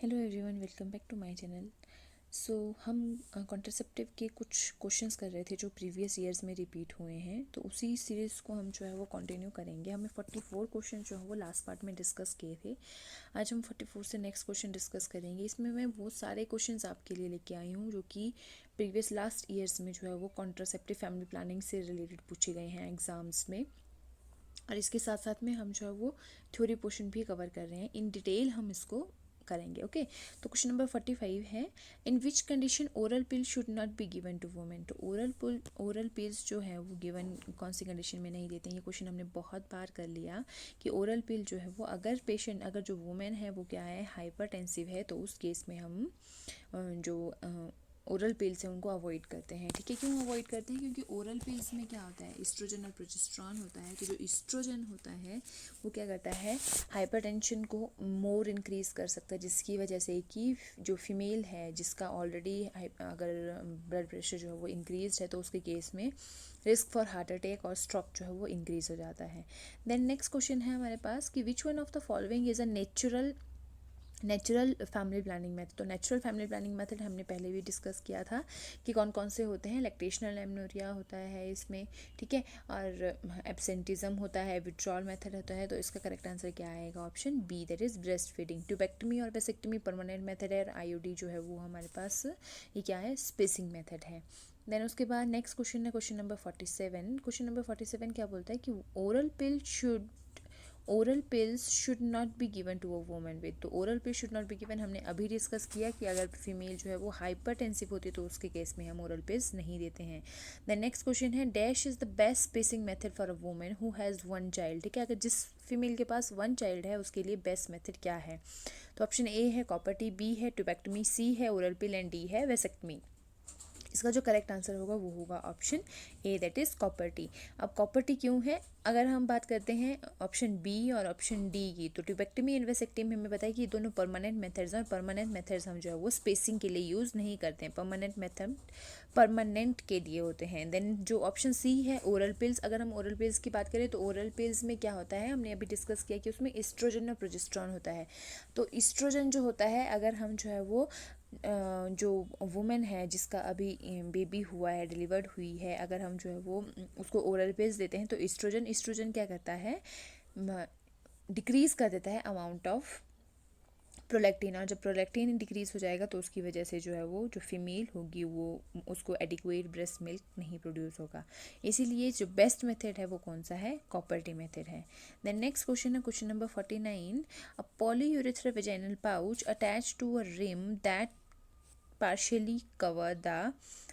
Hello everyone, welcome back to my channel. So हम contraceptive के कुछ क्वेश्चंस कर रहे थे जो प्रीवियस ईयर्स में रिपीट हुए हैं, तो उसी सीरीज़ को हम जो है वो कंटिन्यू करेंगे। हमें 44 क्वेश्चन जो है वो लास्ट पार्ट में डिस्कस किए थे। आज हम 44 से नेक्स्ट क्वेश्चन डिस्कस करेंगे। इसमें मैं बहुत सारे क्वेश्चंस आपके लिए लेके आई हूँ जो कि प्रीवियस लास्ट ईयर्स में जो है वो कॉन्ट्रासेप्टिव फैमिली प्लानिंग से रिलेटेड पूछे गए हैं एग्ज़ाम्स में। और इसके साथ साथ में हम जो है वो थ्योरी पोर्शन भी कवर कर रहे हैं, इन डिटेल हम इसको करेंगे। ओके, तो क्वेश्चन नंबर 45 है, in which condition oral pill should not be given to women. तो ओरल पिल्स जो है वो गिवन कौन सी कंडीशन में नहीं देते हैं। ये क्वेश्चन हमने बहुत बार कर लिया कि ओरल पिल जो है वो अगर पेशेंट, अगर जो वुमेन है वो क्या है, हाइपरटेंसिव है, तो उस केस में हम जो ओरल पिल्स हैं उनको अवॉइड करते हैं। ठीक है, क्यों अवॉइड करते हैं? क्योंकि ओरल पिल्स में क्या होता है, इस्ट्रोजन और प्रोजेस्टेरॉन होता है। तो जो इस्ट्रोजन होता है वो क्या करता है, हाइपरटेंशन को मोर इंक्रीज़ कर सकता है, जिसकी वजह से कि जो फीमेल है जिसका ऑलरेडी अगर ब्लड प्रेशर जो है वो इंक्रीज है, तो उसके केस में रिस्क फॉर हार्ट अटैक और स्ट्रोक जो है वो इंक्रीज हो जाता है। देन नेक्स्ट क्वेश्चन है हमारे पास कि विच one of the following is a natural family planning method. तो नेचुरल फैमिली प्लानिंग मेथड हमने पहले भी डिस्कस किया था कि कौन कौन से होते हैं। लैक्टेशनल एमनोरिया होता है इसमें, ठीक है, और एब्सेंटिज्म होता है, विड्रॉल मेथड होता है। तो इसका करेक्ट आंसर क्या आएगा? Option B, that is breast feeding. Tubectomy और वेसेक्टमी परमानेंट मेथड है, और आईयूडी जो है वो हमारे पास ये क्या है, स्पेसिंग मेथड है। देन उसके बाद नेक्स्ट क्वेश्चन है क्वेश्चन नंबर 47। क्वेश्चन नंबर 47 क्या बोलता है कि oral pills should not be given to a woman with. तो oral pill should not be given हमने अभी डिस्कस किया कि अगर फीमेल जो है वो हाइपरटेंसिव होती है तो उसके केस में हम ओरल पिल्स नहीं देते हैं। द नेक्स्ट क्वेश्चन है, dash is the best spacing method for a woman who has one child. ठीक है, अगर जिस फीमेल के पास वन चाइल्ड है उसके लिए बेस्ट मेथड क्या है? तो ऑप्शन ए है कॉपर टी, बी है ट्यूबेक्टमी, सी है ओरल पिल एंड डी है वेसेक्टमी। इसका जो करेक्ट आंसर होगा वो होगा option A, that is copper T. अब कॉपर टी क्यों है? अगर हम बात करते हैं ऑप्शन बी और ऑप्शन डी की, तो ट्यूबेक्टमी एंड वेसेक्टमी हमें बताया कि ये दोनों परमानेंट मेथड्स हैं, और परमानेंट मेथड्स हम जो है वो स्पेसिंग के लिए यूज़ नहीं करते हैं। परमानेंट मेथड परमानेंट के लिए होते हैं। देन जो ऑप्शन सी है ओरल पिल्स, अगर हम ओरल पिल्स की बात करें तो ओरल पिल्स में क्या होता है, हमने अभी डिस्कस किया कि उसमें इस्ट्रोजन और प्रोजेस्टेरॉन होता है। तो इस्ट्रोजन जो होता है, अगर हम जो है वो जो वुमेन है जिसका अभी बेबी हुआ है, डिलीवर्ड हुई है, अगर हम जो है वो उसको ओरल पिल्स देते हैं तो इस्ट्रोजन क्या करता है, डिक्रीज़ कर देता है अमाउंट ऑफ प्रोलैक्टिन। और जब प्रोलैक्टिन डिक्रीज़ हो जाएगा तो उसकी वजह से जो है वो जो फीमेल होगी वो उसको एडिक्वेट ब्रेस्ट मिल्क नहीं प्रोड्यूस होगा। इसीलिए जो बेस्ट मेथड है वो कौन सा है? कॉपर टी मेथड है। देन नेक्स्ट क्वेश्चन है question number 49, a polyurethane vaginal pouch attached to a rim that partially cover the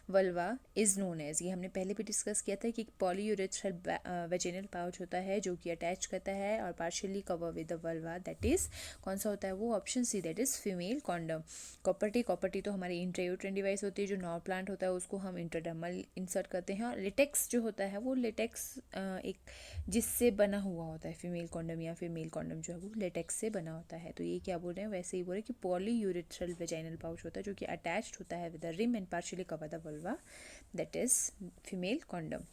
vulva is known as. ये हमने पहले भी डिस्कस किया था कि पॉलीयूरेथ्रल वेजिनल पाउच होता है जो कि अटैच करता है और partially cover with the vulva, that is कौन सा होता है वो? Option C, that is female condom. Copper T तो हमारी इंट्रायूट्राइन डिवाइस होती है, जो नॉर प्लांट होता है उसको हम इंट्राडर्मल इंसर्ट करते हैं। और लेटेक्स जो होता है वो लेटेक्स एक जिससे बना हुआ होता है, फीमेल कॉन्डम या फिर मेल कॉन्डम जो है वो लेटेक्स से बना होता है। तो ये क्या बोल रहे हैं, वैसे ही बोल रहे हैं कि पॉलीयूरेथ्रल वेजाइनल पाउच होता है जो कि अटैच्ड होता है with the rim and partially cover the vulva, that is female condom.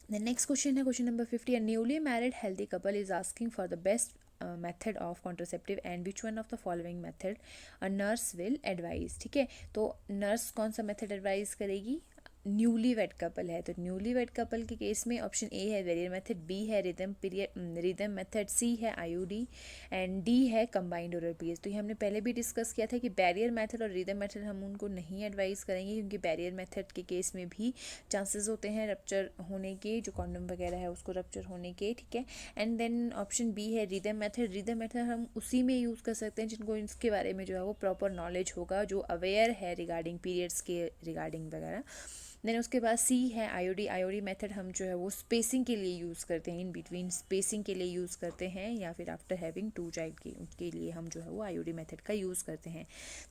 The next question है question number 50, a newly married healthy couple is asking for the best method of contraceptive and which one of the following method a nurse will advise। ठीक है, तो nurse कौन सा method advise करेगी? Newly wed couple है तो newly wed couple के case में ऑप्शन ए है वेरियर मेथड, बी है रिदम मेथड, सी है आईयूडी एंड डी है कंबाइंड ओरल पीएस। तो ये हमने पहले भी डिस्कस किया था कि बैरियर मेथड और रिदम मेथड हम उनको नहीं एडवाइस करेंगे, क्योंकि बैरियर मेथड के केस में भी चांसेस होते हैं रप्चर होने के, जो कॉन्डम वगैरह है उसको रप्चर होने के। ठीक है, एंड देन ऑप्शन बी है रिदम मेथड हम उसी में यूज़ कर सकते हैं जिनको इसके बारे में जो है वो प्रॉपर नॉलेज होगा, जो अवेयर है रिगार्डिंग पीरियड्स के रिगार्डिंग वगैरह। देन उसके बाद सी है आईओडी मेथड हम जो है वो स्पेसिंग के लिए यूज़ करते हैं, इन बिटवीन स्पेसिंग के लिए यूज़ करते हैं, या फिर आफ्टर हैविंग टू चाइल्ड के लिए हम जो है वो आईओडी मेथड का यूज़ करते हैं।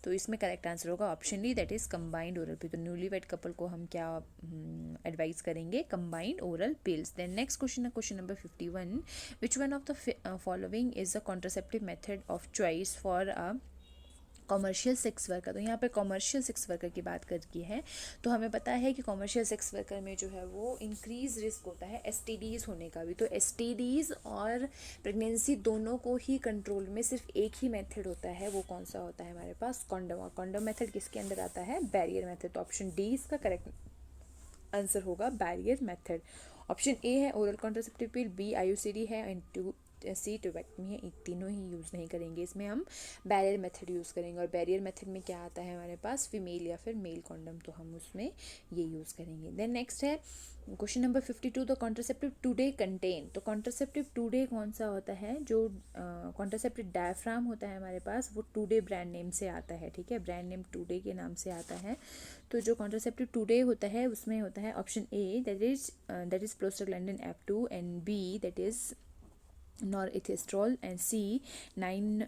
तो इसमें करेक्ट आंसर होगा option D, that is combined oral pill. तो न्यूली वेड कपल को हम क्या एडवाइस करेंगे? Combined oral pills. Then next question है question number 51, which one of the following is a contraceptive method of choice for a commercial sex worker, तो यहाँ पे commercial sex worker की बात कर की है, तो हमें पता है कि कॉमर्शियल सेक्स वर्कर में जो है वो इंक्रीज रिस्क होता है एसटीडीज़ होने का भी। तो एसटीडीज़ और प्रेगनेंसी दोनों को ही कंट्रोल में सिर्फ एक ही मेथड होता है, वो कौन सा होता है हमारे पास, कॉन्डम। और कॉन्डम मेथड किसके अंदर आता है, बैरियर मेथड। तो ऑप्शन डी इसका करेक्ट आंसर होगा, बैरियर मेथड। ऑप्शन ए है oral contraceptive pill, B IUCD है, एंड टू सी टोबैक्टमी है। तीनों ही यूज़ नहीं करेंगे, इसमें हम बैरियर मेथड यूज़ करेंगे। और बैरियर मेथड में क्या आता है हमारे पास, फीमेल या फिर मेल कॉन्डम, तो हम उसमें ये यूज़ करेंगे। देन नेक्स्ट है question number 52, the contraceptive today contain. तो कॉन्ट्रासेप्टिव टुडे कौन सा होता है, जो कॉन्ट्रासेप्टिव डायफ्राम होता है हमारे पास, वो टुडे ब्रांड नेम से आता है, ठीक है, ब्रांड नेम टुडे के नाम से आता है। तो जो कॉन्ट्रासेप्टिव टुडे होता है उसमें होता है option A that is prostaglandin F2, and B that is norethistral, and C 9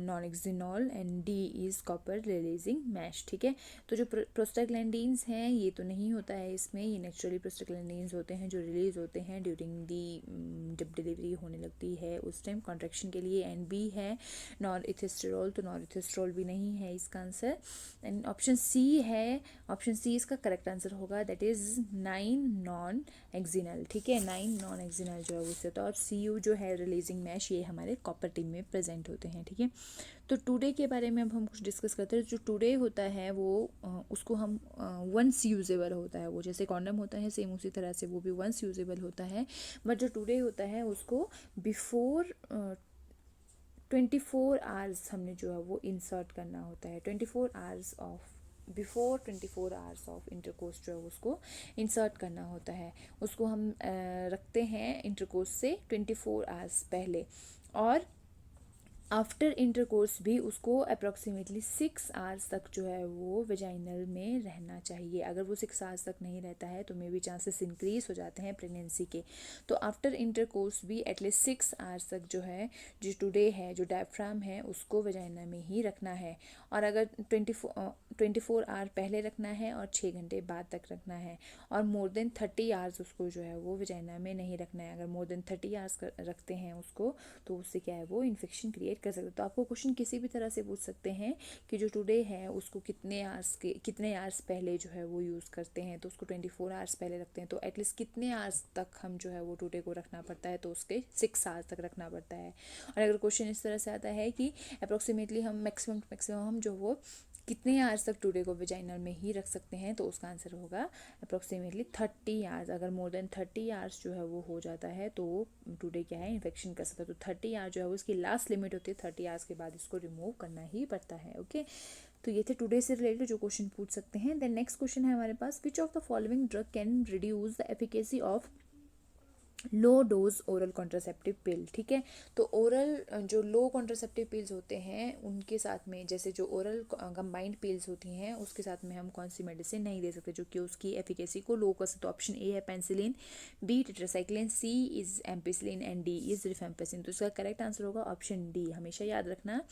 nonexenol, and D is copper releasing mash, ठीक है। तो जो प्रोस्टाग्लैंडीन्स हैं ये तो नहीं होता है इसमें, ये नेचुरली प्रोस्टाग्लैंडीन्स होते हैं जो रिलीज होते हैं ड्यूरिंग दी, जब डिलीवरी होने लगती है उस टाइम कॉन्ट्रैक्शन के लिए। एंड बी है नॉरहेस्टेरॉल, तो नॉरहेस्टेरॉल भी नहीं है इसका आंसर। एंड ऑप्शन सी है, ऑप्शन सी इसका करेक्ट आंसर होगा, दैट इज 9 नॉन एक्जिनल, ठीक है, 9 नॉन एक्जिनल जो है उससे। तो और CU जो है रिलीजिंग मैश, ये हमारे कॉपर टीम में प्रेजेंट होते हैं, ठीक है। तो टुडे के बारे में अब हम कुछ डिस्कस करते हैं। जो टुडे होता है वो उसको हम वंस यूजेबल होता है, वो जैसे कॉन्डम होता है सेम उसी तरह से वो भी वंस यूजेबल होता है। बट जो टुडे होता है उसको बिफोर 24 आवर्स हमने जो है वो इंसर्ट करना होता है। 24 hours of before 24 hours of intercourse जो है उसको इंसर्ट करना होता है। उसको हम रखते हैं इंटरकोर्स से 24 आवर्स पहले, और आफ्टर इंटरकोर्स भी उसको अप्रॉक्सीमेटली 6 आवर्स तक जो है वो वेजाइनल में रहना चाहिए। अगर वो 6 आवर्स तक नहीं रहता है तो मे बी चांसेस इंक्रीज हो जाते हैं प्रेगनेंसी के। तो आफ्टर इंटरकोर्स भी एटलीस्ट 6 आवर्स तक जो है, जो टुडे है, जो डायफ्राम है, उसको वेजाइना में ही रखना है। और अगर 24 आवर पहले रखना है और 6 घंटे बाद तक रखना है, और मोर देन 30 आवर्स उसको जो है वो वेजाइना में नहीं रखना है। अगर मोर देन 30 आवर्स रखते हैं उसको तो उससे क्या है वो इन्फेक्शन क्रिएट कर सकते। तो आपको क्वेश्चन किसी भी तरह से पूछ सकते हैं कि जो टुडे है उसको कितने आवर्स पहले जो है वो यूज़ करते हैं, तो उसको 24 आवर्स पहले रखते हैं, तो एटलीस्ट कितने आवर्स तक हम जो है वो टुडे को रखना पड़ता है, तो उसके 6 आवर्स तक रखना पड़ता है। और अगर क्वेश्चन इस तरह से आता है कि अप्रॉक्सीमेटली हम मैक्सिमम हम जो वो कितने आवर्स तक टुडे को वेजाइनल में ही रख सकते हैं, तो उसका आंसर होगा अप्रॉक्सीमेटली 30 आवर्स। अगर मोर देन 30 आवर्स जो है वो हो जाता है तो टुडे क्या है इन्फेक्शन कर सकता है। तो 30 आवर्स जो है वो इसकी लास्ट लिमिट होती है, 30 आवर्स के बाद इसको रिमूव करना ही पड़ता है, ओके। तो ये थे टुडे से रिलेटेड जो क्वेश्चन पूछ सकते हैं। देन नेक्स्ट क्वेश्चन है हमारे पास, which of the following drug can reduce the efficacy of low dose oral contraceptive pill, ठीक है। तो ओरल जो लो कॉन्ट्रासेप्टिव पिल्स होते हैं उनके साथ में, जैसे जो ओरल कंबाइंड पिल्स होती हैं उसके साथ में हम कौन सी मेडिसिन नहीं दे सकते जो कि उसकी एफिकेसी को लो कर सकते। तो ऑप्शन ए है penicillin, B tetracycline, C is ampicillin, and D is rifampicin. तो इसका करेक्ट आंसर होगा ऑप्शन डी। हमेशा याद रखना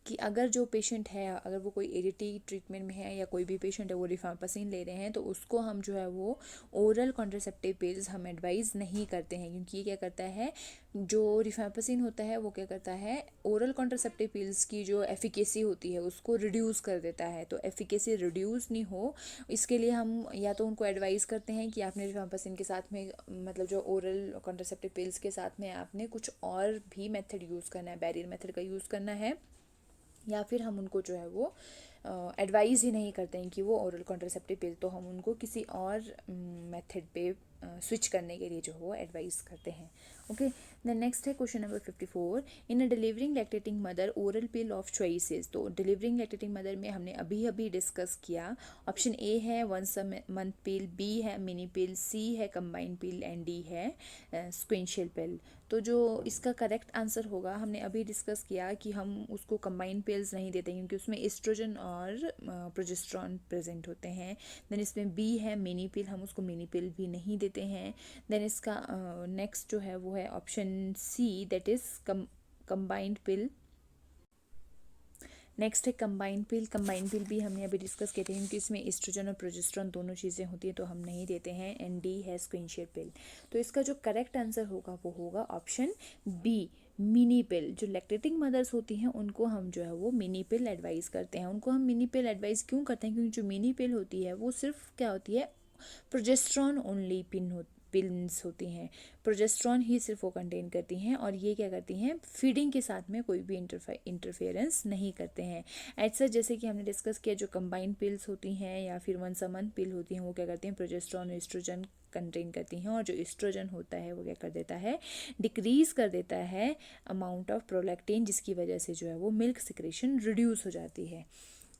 कि अगर जो पेशेंट है, अगर वो कोई एडीटी ट्रीटमेंट में है या कोई भी पेशेंट है वो रिफेम्पिसिन ले रहे हैं, तो उसको हम जो है वो ओरल कॉन्ट्रासेप्टिव पिल्स हम एडवाइज़ नहीं करते हैं, क्योंकि ये क्या करता है, जो रिफेम्पिसिन होता है वो क्या करता है, ओरल कॉन्ट्रासेप्टिव पिल्स की जो एफिकेसी होती है उसको रिड्यूस कर देता है। तो एफिकेसी रिड्यूस नहीं हो, इसके लिए हम या तो उनको एडवाइज़ करते हैं कि आपने रिफेम्पिसिन के साथ में, मतलब जो ओरल कॉन्ट्रासेप्टिव पिल्स के साथ में आपने कुछ और भी मेथड यूज़ करना है, बैरियर मेथड का यूज़ करना है, या फिर हम उनको जो है वो एडवाइज़ ही नहीं करते हैं कि वो ओरल कॉन्ट्रासेप्टिव पिल, तो हम उनको किसी और मेथड पे स्विच करने के लिए जो वो एडवाइस करते हैं, ओके। देन नेक्स्ट है question number 54, in a delivering lactating mother oral pill of choices. तो डिलीवरिंग लैक्टेटिंग मदर में हमने अभी डिस्कस किया, ऑप्शन ए है once a month pill, B है मिनी पिल, सी है कंबाइंड पिल, एंड डी है स्क्विंशियल पिल। तो जो इसका करेक्ट आंसर होगा, हमने अभी डिस्कस किया कि हम उसको कंबाइंड पिल्स नहीं देते क्योंकि उसमें एस्ट्रोजन और प्रोजेस्टेरॉन प्रेजेंट होते हैं। देन इसमें बी है मिनी पिल, हम उसको मिनी पिल भी नहीं देते हैं। देन इसका नेक्स्ट जो है वो है option C, that is combined pill. Next है कंबाइंड पिल भी हमने अभी डिस्कस किए थे क्योंकि इसमें एस्ट्रोजन और प्रोजेस्टेरॉन दोनों चीज़ें होती हैं, तो हम नहीं देते हैं। एंड डी है स्क्विंशियल पिल। तो इसका जो करेक्ट आंसर होगा वो होगा ऑप्शन बी, मिनी पिल, जो लैक्टेटिंग मदर्स होती हैं उनको हम जो है वो मिनी पिल एडवाइस करते हैं। उनको हम मिनी पिल एडवाइस क्यों करते हैं, क्योंकि जो मिनी पिल होती है वो सिर्फ क्या होती है, प्रोजेस्ट्रॉन ओनली पिल्स होती हैं, प्रोजेस्ट्रॉन ही सिर्फ वो कंटेन करती हैं, और ये क्या करती हैं, फीडिंग के साथ में कोई भी इंटरफेरेंस नहीं करते हैं। ऐसा जैसे कि हमने डिस्कस किया, जो कंबाइंड पिल्स होती हैं या फिर वंस अ मंथ पिल होती हैं, वो क्या करती हैं, प्रोजेस्ट्रॉन और एस्ट्रोजन कंटेन करती हैं, और जो एस्ट्रोजन होता है वो क्या कर देता है, डिक्रीज कर देता है अमाउंट ऑफ प्रोलैक्टिन, जिसकी वजह से जो है वो मिल्क सिक्रेशन रिड्यूस हो जाती है।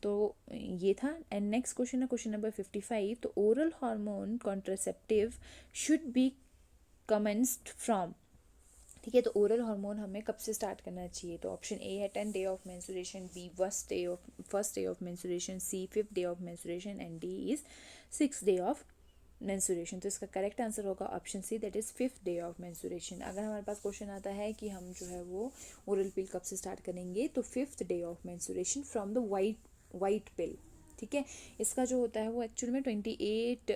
तो ये था। एंड नेक्स्ट क्वेश्चन है क्वेश्चन नंबर 55। तो oral hormone contraceptive should B commenced from, ठीक है। तो ओरल हार्मोन हमें कब से स्टार्ट करना चाहिए, तो ऑप्शन ए है 10 day of menstruation, B first day of menstruation, C 5th day of menstruation, and D is 6th day of menstruation. तो इसका करेक्ट आंसर होगा option C, that is 5th day of menstruation. अगर हमारे पास question आता है कि हम जो है वो ओरल पिल कब से स्टार्ट करेंगे, तो 5th day of menstruation from the white pill, ठीक है। इसका जो होता है वो एक्चुअल में 28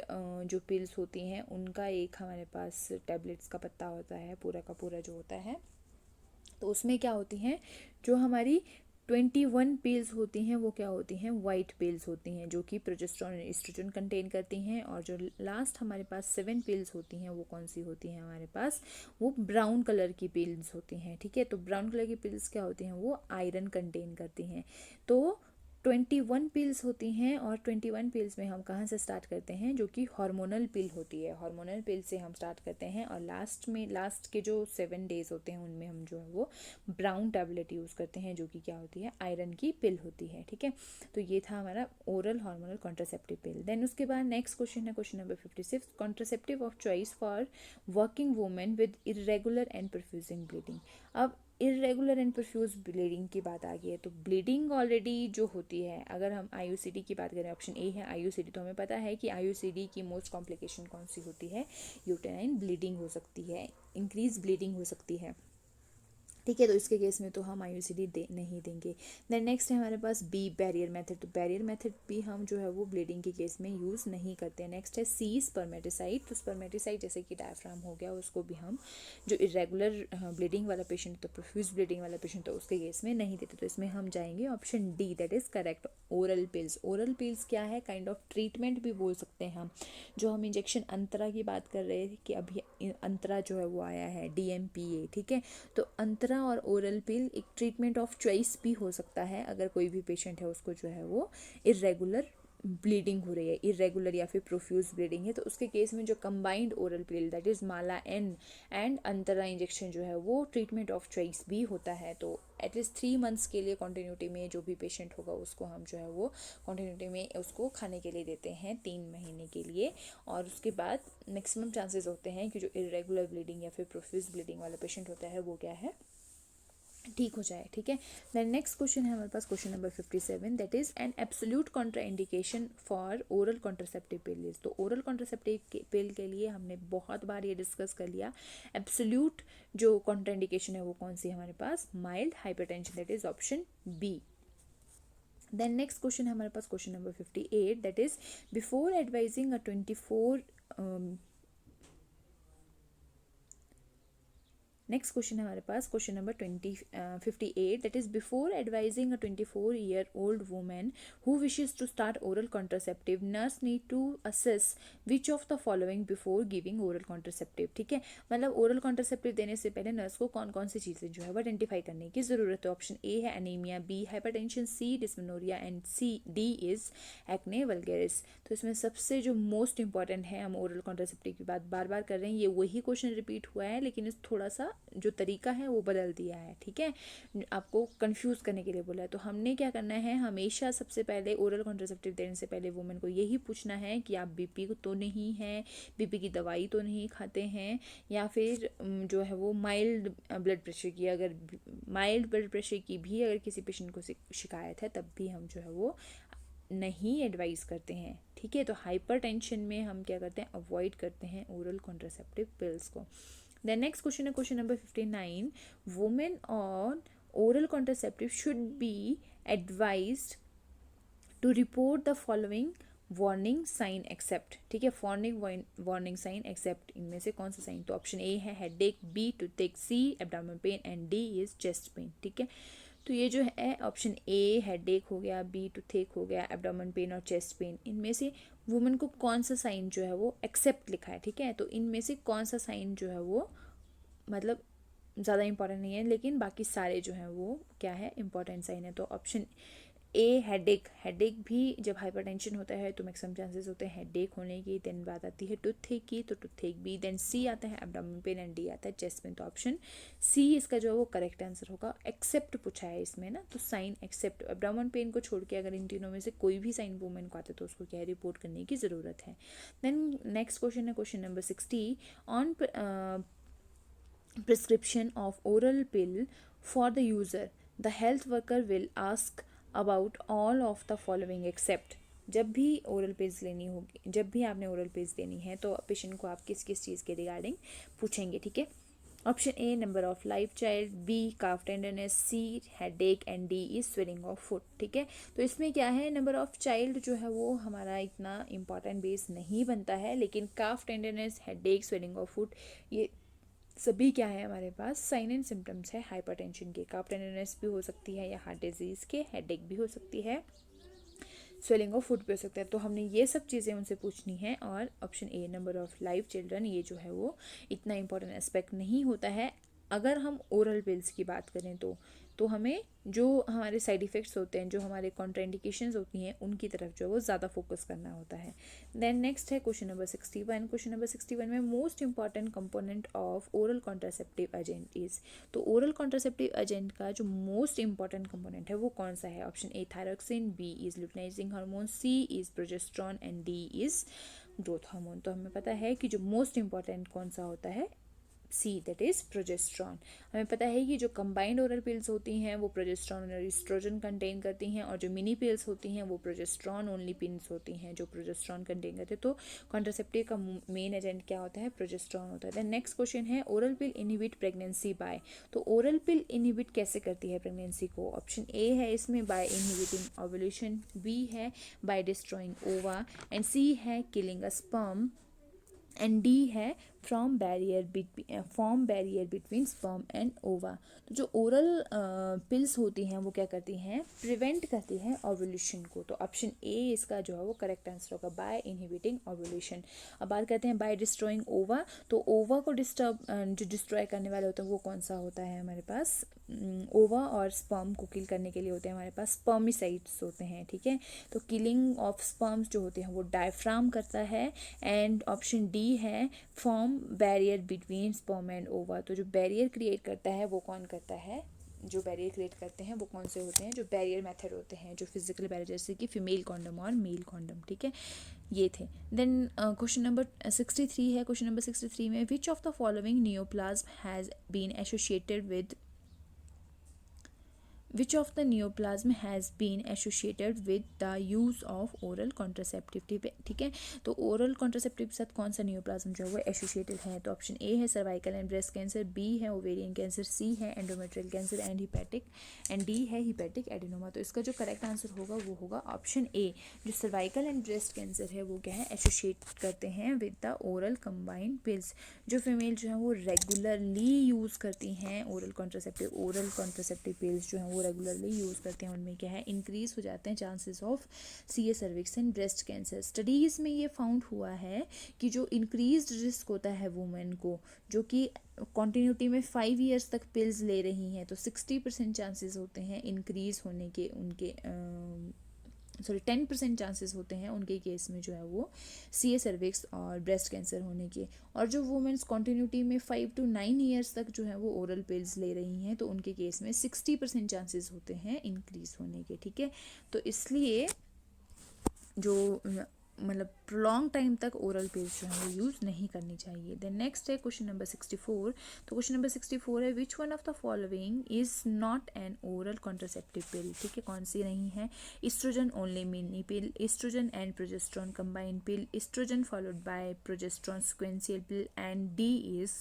जो पिल्स होती हैं उनका एक हमारे पास टैबलेट्स का पत्ता होता है, पूरा का पूरा जो होता है। तो उसमें क्या होती हैं, जो हमारी 21 पिल्स होती हैं वो क्या होती हैं, वाइट पिल्स होती हैं, जो कि प्रोजेस्टेरोन और एस्ट्रोजन कंटेन करती हैं। और जो लास्ट हमारे पास 7 पिल्स होती हैं वो कौन सी होती हैं हमारे पास, वो ब्राउन कलर की पिल्स होती हैं, ठीक है। तो ब्राउन कलर की पिल्स क्या होती हैं, वो आयरन कंटेन करती हैं। तो 21 पिल्स होती हैं, और 21 पिल्स में हम कहाँ से स्टार्ट करते हैं, जो कि हार्मोनल पिल होती है, हार्मोनल पिल से हम स्टार्ट करते हैं, और लास्ट के जो 7 डेज होते हैं उनमें हम जो है वो ब्राउन टैबलेट यूज़ करते हैं, जो कि क्या होती है, आयरन की पिल होती है, ठीक है। तो ये था हमारा oral hormonal contraceptive pill. Then उसके बाद नेक्स्ट क्वेश्चन है question number 56, contraceptive of choice for working women with irregular and perfusing bleeding. अब इरेगुलर एंड परफ्यूज ब्लीडिंग की बात आ गई है, तो ब्लीडिंग ऑलरेडी जो होती है, अगर हम आईयूसीडी की बात करें, ऑप्शन ए है आईयूसीडी, तो हमें पता है कि आईयूसीडी की मोस्ट कॉम्प्लिकेशन कौन सी होती है, यूटेराइन ब्लीडिंग हो सकती है, इंक्रीज ब्लीडिंग हो सकती है, ठीक है। तो इसके केस में तो हम आईयूसीडी नहीं देंगे। देन नेक्स्ट है हमारे पास बी बैरियर मेथड, तो बैरियर मेथड भी हम जो है वो ब्लीडिंग के केस में यूज़ नहीं करते हैं। नेक्स्ट है सी स्पर्मेटिसाइड, तो स्पर्मेटिसाइड जैसे कि डायफ्राम हो गया, उसको भी हम जो इरेगुलर ब्लीडिंग वाला पेशेंट, तो प्रोफ्यूज ब्लीडिंग वाला पेशेंट, तो उसके केस में नहीं देते। तो इसमें हम जाएंगे option D, that is correct, oral pills. Oral pills क्या है, काइंड ऑफ ट्रीटमेंट भी बोल सकते हैं हम। जो हम इंजेक्शन अंतरा की बात कर रहे थे कि अभी अंतरा जो है वो आया है DMPA, ठीक है। तो अंतरा और ओरल पिल एक ट्रीटमेंट ऑफ चॉइस भी हो सकता है, अगर कोई भी पेशेंट है उसको जो है वो इरेगुलर ब्लीडिंग हो रही है, इरेगुलर या फिर प्रोफ्यूज ब्लीडिंग है, तो उसके केस में जो combined oral pill, that is Mala N and Antara injection जो है वो ट्रीटमेंट ऑफ चॉइस भी होता है। तो एटलीस्ट 3 मंथ्स के लिए कॉन्टिन्यूटी में जो भी पेशेंट होगा उसको हम जो है वो कॉन्टिन्यूटी में उसको खाने के लिए देते हैं 3 महीने के लिए, और उसके बाद मैक्सिमम चांसेस होते हैं कि जो इरेगुलर ब्लीडिंग या फिर प्रोफ्यूज ब्लीडिंग वाला पेशेंट होता है वो क्या है, ठीक हो जाए, ठीक है। देन नेक्स्ट क्वेश्चन है हमारे पास question number 57, that is an absolute contraindication for oral contraceptive pill. तो ओरल कॉन्ट्रासेप्टिव पिल के लिए हमने बहुत बार ये डिस्कस कर लिया, एब्सोल्यूट जो कॉन्ट्राइंडिकेशन है वो कौन सी है हमारे पास, mild hypertension, that is option B. Then next question है हमारे पास question number 58, that is before advising a 24 next question है हमारे पास question number 58, that is before advising a 24-year-old women who wishes to start oral contraceptive, nurse need to assess which of the following before giving oral contraceptive, ठीक है। मतलब oral contraceptive देने से पहले nurse को कौन कौन सी चीज़ें जो है वो आइडेंटिफाई करने की ज़रूरत है। ऑप्शन ए है anaemia, B hypertension, C dysmenorrhoea, and D is acne vulgaris. तो इसमें सबसे जो मोस्ट इंपॉर्टेंट है, हम ओरल कॉन्ट्रासेप्टिव की बात बार बार कर रहे हैं, ये वही क्वेश्चन रिपीट हुआ है, लेकिन इस थोड़ा सा जो तरीका है वो बदल दिया है, ठीक है, आपको कंफ्यूज करने के लिए बोला है। तो हमने क्या करना है, हमेशा सबसे पहले ओरल कॉन्ट्रासेप्टिव देने से पहले वुमेन को यही पूछना है कि आप बीपी तो नहीं है, बीपी की दवाई तो नहीं खाते हैं, या फिर जो है वो माइल्ड ब्लड प्रेशर की, अगर माइल्ड ब्लड प्रेशर की भी अगर किसी पेशेंट को शिकायत है तब भी हम जो है वो नहीं एडवाइस करते हैं, ठीक है। तो हाइपर टेंशन में हम क्या करते हैं, अवॉइड करते हैं ओरल कॉन्ट्रासेप्टिव पिल्स को। देन नेक्स्ट क्वेश्चन है question number 59, women on oral contraceptive should be advised to report the following warning sign except, ठीक है, वार्निंग साइन एक्सेप्ट, इनमें से कौन सा साइन? तो ऑप्शन ए है headache, B toothache, C abdominal pain and D is chest pain, ठीक है। तो ये जो है ऑप्शन ए हेडेक हो गया, बी टूथेक हो गया, एब्डोमेनल पेन और चेस्ट पेन, इनमें से वुमेन को कौन सा साइन जो है वो एक्सेप्ट लिखा है, ठीक है। तो इनमें से कौन सा साइन जो है वो मतलब ज़्यादा इंपॉर्टेंट नहीं है, लेकिन बाकी सारे जो हैं वो क्या है, इंपॉर्टेंट साइन है। तो ऑप्शन ए हेडेक, हेडेक भी जब हाइपरटेंशन होता है तो मैक्सिमम चांसेस होते हैं हेडेक होने की। देन बात आती है टूथेक की, तो टूथेक बी, देन सी आता है एब्डोमेनल पेन एंड डी आता है चेस्ट पेन। तो ऑप्शन सी इसका जो है वो करेक्ट आंसर होगा। एक्सेप्ट पूछा है इसमें ना, तो साइन एक्सेप्ट, एब्डोमेनल पेन को छोड़ के अगर इन तीनों में से कोई भी साइन वुमेन को आता है तो उसको क्या है, रिपोर्ट करने की ज़रूरत है। देन नेक्स्ट क्वेश्चन है question number 60, on prescription of oral pill for the user, the health worker will ask about all of the following except। जब भी ओरल पिल्स लेनी होगी, जब भी आपने ओरल पिल्स देनी है तो पेशेंट को आप किस किस चीज़ के रिगार्डिंग पूछेंगे, ठीक है। Option A number of life child, B calf tenderness, C headache and D is swelling of foot, ठीक है। तो इसमें क्या है, नंबर ऑफ चाइल्ड जो है वो हमारा इतना इंपॉर्टेंट बेस नहीं बनता है, लेकिन calf tenderness, headache, swelling of foot, ये सभी क्या है हमारे पास साइन एंड सिम्टम्स है हाइपरटेंशन के। काफ टेंडरनेस भी हो सकती है या हार्ट डिजीज़ के, हेडेक भी हो सकती है, स्वेलिंग ऑफ फुट भी हो सकता है। तो हमने ये सब चीज़ें उनसे पूछनी है। और option A number of live children, ये जो है वो इतना इंपॉर्टेंट एस्पेक्ट नहीं होता है। अगर हम ओरल पिल्स की बात करें तो हमें जो हमारे साइड इफ़ेक्ट्स होते हैं, जो हमारे कॉन्ट्राइंडिकेशंस होती हैं, उनकी तरफ जो है वो ज़्यादा फोकस करना होता है। देन नेक्स्ट है क्वेश्चन नंबर 61। क्वेश्चन नंबर 61 में most important component of oral contraceptive agent is. तो ओरल कॉन्ट्रासेप्टिव एजेंट का जो मोस्ट इंपॉर्टेंट कंपोनेंट है वो कौन सा है? Option A thyroxine, B is luteinizing hormone, C is progesterone and D is growth hormone. तो हमें पता है कि जो मोस्ट इंपॉर्टेंट कौन सा होता है, सी दैट इज प्रोजेस्टेरॉन। हमें पता है कि जो कंबाइंड ओरल पिल्स होती हैं वो प्रोजेस्टेरॉन और एस्ट्रोजन कंटेन करती हैं, और जो मिनी पिल्स होती हैं वो प्रोजेस्टेरॉन ओनली पिल्स होती हैं जो प्रोजेस्टेरॉन कंटेन करते हैं। तो कॉन्ट्रासेप्टिव का मेन एजेंट क्या होता है? प्रोजेस्टेरॉन होता है। देन नेक्स्ट क्वेश्चन है oral pill inhibit pregnancy by. तो ओरल पिल इनहिबिट कैसे करती है प्रेगनेंसी को? ऑप्शन ए है इसमें बाय इनहिबिटिंग ओव्यूलेशन, बी है by destroying ova, and C है killing a sperm, and D है form barrier between sperm and ova. तो जो ओरल पिल्स होती हैं वो क्या करती हैं? प्रिवेंट करती हैं ओव्यूलेशन को। तो ऑप्शन ए इसका जो है वो करेक्ट आंसर होगा, बाय इनहिबिटिंग ओव्यूलेशन। अब बात करते हैं बाय डिस्ट्रॉइंग ओवा। तो ओवा को जो डिस्ट्रॉय करने वाले होते हैं वो कौन सा होता है हमारे पास? ओवा और स्पर्म को किल करने के लिए होते हैं हमारे पास स्पर्मिसाइड्स होते हैं, ठीक है। तो किलिंग ऑफ स्पर्म्स जो होते हैं वो डायफ्राम करता है। एंड ऑप्शन डी है form barrier between sperm and ova. तो जो बैरियर क्रिएट करता है वो कौन करता है? जो बैरियर क्रिएट करते हैं वो कौन से होते हैं? जो बैरियर मेथड होते हैं, जो फिजिकल बैरियर, जैसे कि फीमेल कॉन्डम और मेल कॉन्डम, ठीक है, ये थे। देन क्वेश्चन नंबर 63 है। क्वेश्चन नंबर 63 में which of the following neoplasm has been associated with Which of the neoplasm has been associated with the use of oral contraceptive, ठीक है। तो oral contraceptive के साथ कौन सा neoplasm जो है वो एसोसिएटेड है? तो ऑप्शन ए है cervical and breast cancer, B है ओवेरियन कैंसर, सी है एंडोमेट्रियल कैंसर एंड डी है हिपैटिक एडिनोमा। तो इसका जो करेक्ट आंसर होगा वो होगा ऑप्शन ए। जो सर्वाइकल एंड ब्रेस्ट कैंसर है वो क्या है? एसोसिएट करते हैं with the oral combined pills. जो फीमेल जो है वो रेगुलरली यूज़ करती हैं ओरल कॉन्ट्रासेप्टिव पिल्स जो हैं वो रेगुलरली यूज़ करते हैं, उनमें क्या है? इंक्रीज हो जाते हैं chances of CA cervix and breast cancer. Studies में ये फाउंड हुआ है कि जो इंक्रीज रिस्क होता है वुमेन को, जो कि कॉन्टीन्यूटी में 5 ईयर्स तक पिल्स ले रही हैं, तो 60% चांसेस होते हैं इंक्रीज होने के, उनके 10% चांसेस होते हैं उनके केस में जो है वो सीए सर्विक्स और ब्रेस्ट कैंसर होने के। और जो वुमेन्स कॉन्टीन्यूटी में 5 to 9 ईयर्स तक जो है वो ओरल पिल्स ले रही हैं, तो उनके केस में 60% चांसेस होते हैं इंक्रीज होने के, ठीक है। तो इसलिए जो मतलब लॉन्ग टाइम तक ओरल पिल्स जो है वो यूज़ नहीं करनी चाहिए। देन नेक्स्ट है क्वेश्चन नंबर 64। तो क्वेश्चन नंबर 64 है which one of the following is not an oral contraceptive pill, ठीक है, कौन सी नहीं है? Estrogen only mini pill, estrogen and progesterone combined pill, estrogen followed by progesterone sequential pill, and D is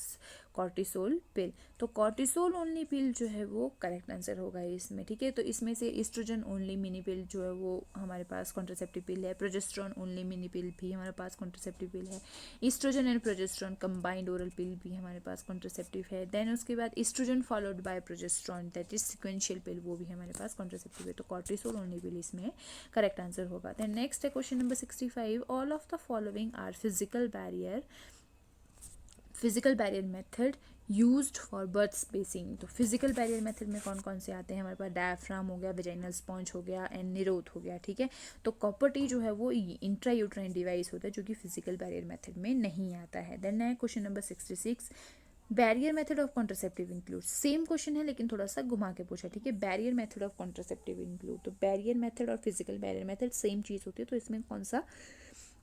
cortisol pill. तो cortisol only पिल जो है वो करेक्ट आंसर होगा इसमें, ठीक है। तो इसमें से एस्ट्रोजन ओनली मिनी पिल जो है वो हमारे पास कॉन्ट्रासेप्टिव पिल है, प्रोजेस्टेरॉन ओनली मिनी पिल भी हमारे पास कॉन्ट्रासेप्टिव पिल है, estrogen and progesterone combined oral pill भी हमारे पास कॉन्ट्रासेप्टिव है। देन उसके बाद estrogen followed by progesterone that is sequential pill, वो भी हमारे पास कॉन्ट्रासेप्टिव है। तो कॉर्टिसोल ओनली पिल इसमें करेक्ट आंसर होगा। देन नेक्स्ट है question number 65, all of the following are physical barrier method used for birth spacing. तो फिजिकल बैरियर मेथड में कौन कौन से आते हैं हमारे पास, डायफ्राम हो गया, वेजाइनल स्पॉन्ज हो गया एंड निरोध हो गया, ठीक है। तो कॉपर टी जो है वो इंट्रायूट्राइन डिवाइस होता है जो कि फिजिकल बैरियर मेथड में नहीं आता है। देन है question number 66, barrier method of contraceptive include. Same question है लेकिन थोड़ा सा घुमा के पूछा, ठीक है। Barrier method of contraceptive include, तो बैरियर मेथड और फिजिकल बैरियर मेथड सेम चीज़ होती है, तो इसमें कौन सा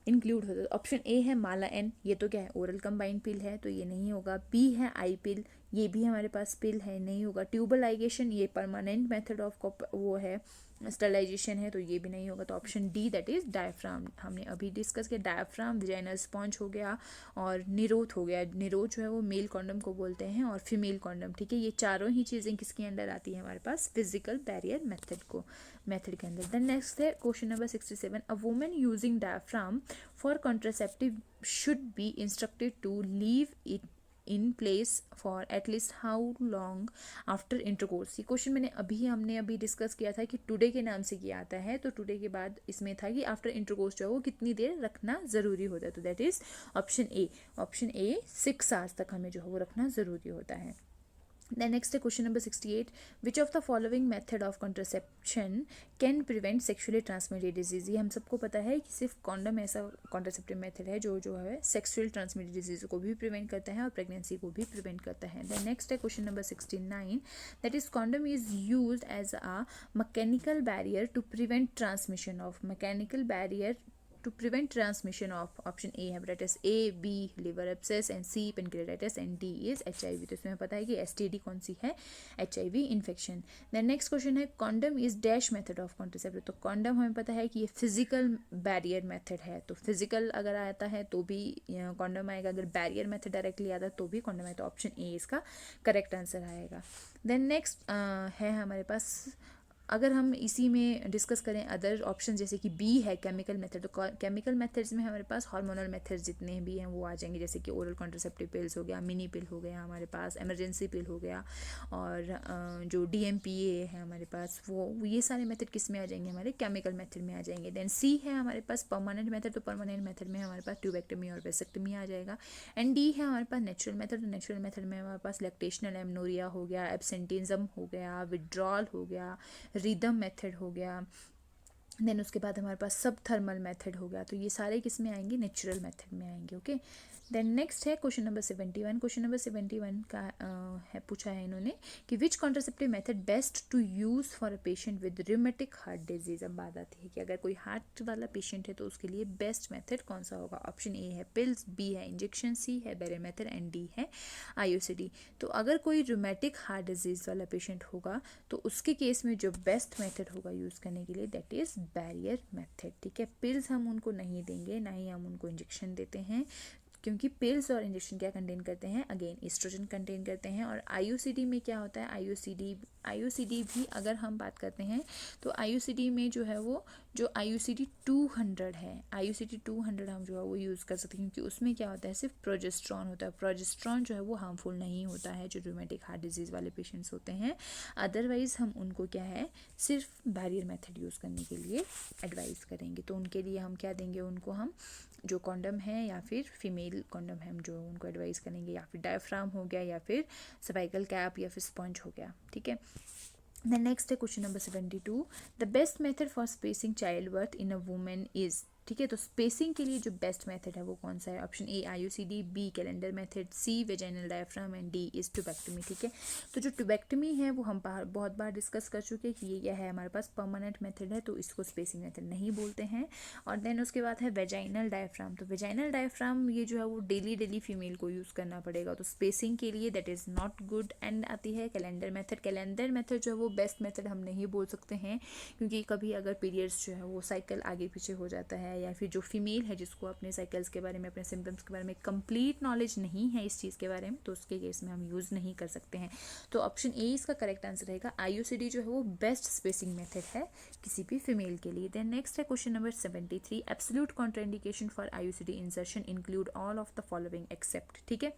इंक्लूड होता है। ऑप्शन ए है माला एन, ये तो क्या है ओरल कंबाइंड पिल है तो ये नहीं होगा। बी है आई पिल, ये भी हमारे पास पिल है, नहीं होगा। ट्यूबल लाइगेशन, ये परमानेंट मेथड ऑफ वो है स्टरलाइजेशन है तो ये भी नहीं होगा। तो option D that is diaphragm, हमने अभी डिस्कस किया। डायफ्राम, वेजाइनल स्पॉन्ज हो गया और निरोध हो गया। निरोध जो है वो मेल कॉन्डम को बोलते हैं और फीमेल कॉन्डम, ठीक है। ये चारों ही चीज़ें किसके अंडर आती है हमारे पास, फिजिकल बैरियर मेथड के अंदर। देन नेक्स्ट है question number 67, a woman using diaphragm for contraceptive should be instructed to leave it in place for at least how long after intercourse. ये क्वेश्चन हमने अभी डिस्कस किया था कि टुडे के नाम से किया आता है, तो टुडे के बाद इसमें था कि आफ्टर इंटरकोर्स जो है वो कितनी देर रखना ज़रूरी होता है। तो that is option A 6 hours तक हमें जो है वो रखना ज़रूरी होता है। Then next है question number 68, which of the following method of contraception can prevent sexually transmitted disease. ये हम सबको पता है कि सिर्फ कॉन्डम ऐसा कॉन्ट्रासेप्टिव मेथड है जो है सेक्सुअल ट्रांसमिटेड डिजीज को भी प्रिवेंट करता है और प्रेगनेंसी को भी प्रिवेंट करता है। देन नेक्स्ट है question number 69, that is condom is use as a mechanical barrier to prevent transmission of, mechanical barrier to prevent transmission of, option A hepatitis A, B liver abscess and C pancreatitis and D is HIV। तो इसमें पता है कि STD कौन सी है, HIV infection. Then next question है condom is dash method of contraceptive. तो कॉन्डम हमें पता है कि ये फिजिकल बैरियर मेथड है, तो फिजिकल अगर आता है तो भी कॉन्डम आएगा, अगर बैरियर मेथड डायरेक्टली आता है तो भी कॉन्डम आएगा। तो ऑप्शन ए इसका करेक्ट आंसर आएगा। देन नेक्स्ट है हमारे पास, अगर हम इसी में डिस्कस करें अदर ऑप्शन जैसे कि बी है केमिकल मेथड, तो केमिकल मेथड्स में हमारे पास हार्मोनल मेथड्स जितने भी हैं वो आ जाएंगे, जैसे कि ओरल कॉन्ट्रासेप्टिव पिल्स हो गया, मिनी पिल हो गया हमारे पास, इमरजेंसी पिल हो गया और जो DMPA है हमारे पास, वो ये सारे मेथड किस में आ जाएंगे, हमारे केमिकल मेथड में आ जाएंगे। देन सी है हमारे पास परमानेंट मेथड, तो परमानेंट मेथड में हमारे पास ट्यूबेक्टमी और वेसेक्टमी आ जाएगा। एंड डी है हमारे पास नेचुरल मेथड, तो नेचुरल मेथड में हमारे पास लैक्टेशनल एमनोरिया हो गया, एब्सेंटिज्म हो गया, विड्रॉल हो गया, रिदम मेथड हो गया। देन उसके बाद हमारे पास सब थर्मल मेथड हो गया। तो ये सारे किस में आएंगे, नेचुरल मेथड में आएंगे। ओके, देन नेक्स्ट है क्वेश्चन नंबर 71। क्वेश्चन नंबर 71 का है पूछा है इन्होंने कि which contraceptive method best to use for a patient with rheumatic heart disease. अब बात आती है कि अगर कोई हार्ट वाला पेशेंट है तो उसके लिए बेस्ट मेथड कौन सा होगा। ऑप्शन ए है पिल्स, बी है इंजेक्शन, सी है बैरियर मेथड एंड डी है IUCD। तो अगर कोई रिमेटिक हार्ट डिजीज वाला पेशेंट होगा तो उसके केस में जो बेस्ट मेथड होगा यूज़ करने के लिए दैट इज़ बैरियर मेथड, ठीक है। पिल्स हम उनको नहीं देंगे, ना ही हम उनको इंजेक्शन देते हैं, क्योंकि पिल्स और इंजेक्शन क्या कंटेन करते हैं, अगेन एस्ट्रोजन कंटेन करते हैं। और IUCD में क्या होता है, IUCD भी अगर हम बात करते हैं तो IUCD में जो है वो जो IUCD 200 है, IUCD 200 हम जो है वो यूज़ कर सकते हैं, क्योंकि उसमें क्या होता है सिर्फ प्रोजेस्ट्रॉन होता है। प्रोजेस्ट्रॉन जो है वो हार्मफुल नहीं होता है जो रूमेटिक हार्ट डिजीज़ वाले पेशेंट्स होते हैं। अदरवाइज़ हम उनको क्या है सिर्फ बैरियर मेथड यूज़ करने के लिए एडवाइस करेंगे। तो उनके लिए हम क्या देंगे, उनको हम जो कॉन्डम है या फिर फीमेल कॉन्डम है हम जो उनको एडवाइस करेंगे, या फिर डायफ्राम हो गया या फिर सर्वाइकल कैप या फिर स्पंज हो गया, ठीक है। देन नेक्स्ट है question number 72, the best method for spacing child birth in a women is, ठीक है। तो स्पेसिंग के लिए जो बेस्ट मेथड है वो कौन सा है। Option A IUCD, B calendar method, C vaginal diaphragm and D is tubectomy, ठीक है। तो जो ट्यूबेक्टमी है वो हम बहुत बार डिस्कस कर चुके हैं कि ये क्या है हमारे पास परमानेंट मेथड है, तो इसको स्पेसिंग मेथड नहीं बोलते हैं। और देन उसके बाद है वेजाइनल डायफ्राम। तो वेजाइनल डायफ्राम ये जो है वो डेली फीमेल को यूज़ करना पड़ेगा, तो स्पेसिंग के लिए that is not good. And आती है कैलेंडर मेथड। कैलेंडर मेथड जो है वो बेस्ट मेथड हम नहीं बोल सकते हैं, क्योंकि कभी अगर पीरियड्स जो है वो साइकिल आगे पीछे हो जाता है है, या फिर जो फीमेल है जिसको अपने साइकिल्स के बारे में, अपने सिम्टम्स के बारे में कंप्लीट नॉलेज नहीं है इस चीज़ के बारे में, तो उसके केस में हम यूज़ नहीं कर सकते हैं। तो ऑप्शन ए इसका करेक्ट आंसर रहेगा। IUCD जो है वो बेस्ट स्पेसिंग मेथड है किसी भी फीमेल के लिए। देन नेक्स्ट है question number 73, absolute contraindication for IUCD insertion include all of the following except, ठीक है।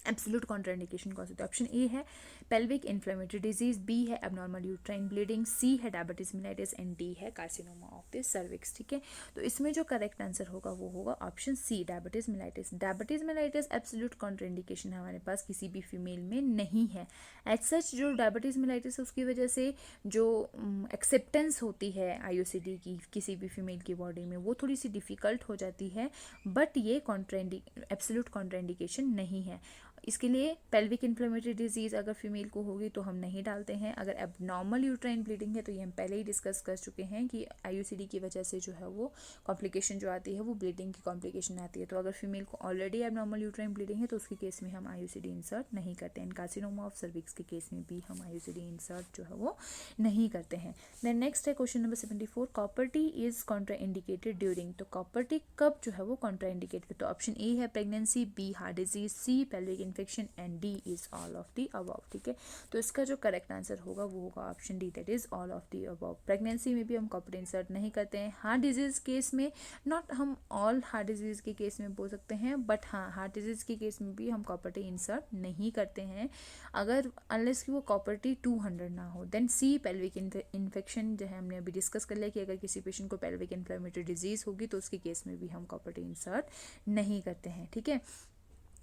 एब्सोल्यूट कॉन्ट्राइंडिकेशन कौन सा, तो ऑप्शन ए है पेल्विक इन्फ्लेमेटरी डिजीज, बी है एबनॉर्मल यूट्राइन ब्लीडिंग, सी है डायबिटीज मेलाइटिस एंड डी है कार्सिनोमा ऑफ द सर्विक्स, ठीक है। तो इसमें जो करेक्ट आंसर होगा वो होगा option C, diabetes mellitus. Diabetes mellitus absolute contraindication हमारे पास किसी भी फीमेल में नहीं है। एज सच जो डायबिटीज मेलाइटिस है उसकी वजह से जो एक्सेप्टेंस होती है IUCD की किसी भी फीमेल की बॉडी में वो थोड़ी सी डिफ़िकल्ट हो जाती है, बट ये एब्सोल्यूट कॉन्ट्राइंडिकेशन नहीं है। इसके लिए पेल्विक इन्फ्लेमेटरी डिजीज़ अगर फीमेल को होगी तो हम नहीं डालते हैं। अगर एबनॉर्मल यूट्राइन ब्लीडिंग है तो ये हम पहले ही डिस्कस कर चुके हैं कि IUCD की वजह से जो है वो कॉम्प्लिकेशन जो आती है वो ब्लीडिंग की कॉम्प्लिकेशन आती है। तो अगर फीमेल को ऑलरेडी एबनॉर्मल यूट्राइन ब्लीडिंग है तो उसके केस में हम IUCD इंसर्ट नहीं करते हैं। कार्सिनोमा ऑफ सर्विक्स के केस में भी हम IUCD इंसर्ट जो है वो नहीं करते हैं। देन नेक्स्ट है question number 74, copper T is contraindicated during, तो कॉपर टी कब जो है वो कॉन्ट्रा इंडिकेटेड, तो ऑप्शन ए है pregnancy, B heart disease, C pelvic infection and D is all of the above, ठीक है। तो इसका जो करेक्ट आंसर होगा वो होगा option D, that is all of the above. Pregnancy में भी हम कॉपर इंसर्ट नहीं करते हैं। हार्ट डिजीज केस में नॉट हम ऑल हार्ट डिजीज के केस में बोल सकते हैं, बट हाँ हार्ट डिजीज के केस में भी हम कॉपर टी इंसर्ट नहीं करते हैं अगर अनलेस कि वो कॉपर टी 200 ना हो। देन सी पेल्विक इन्फेक्शन जो है हमने अभी डिस्कस कर लिया कि अगर किसी पेशेंट को पेल्विक इन्फ्लेमेटरी डिजीज होगी तो उसके केस में भी हम कॉपर टी इंसर्ट नहीं करते हैं, ठीक है।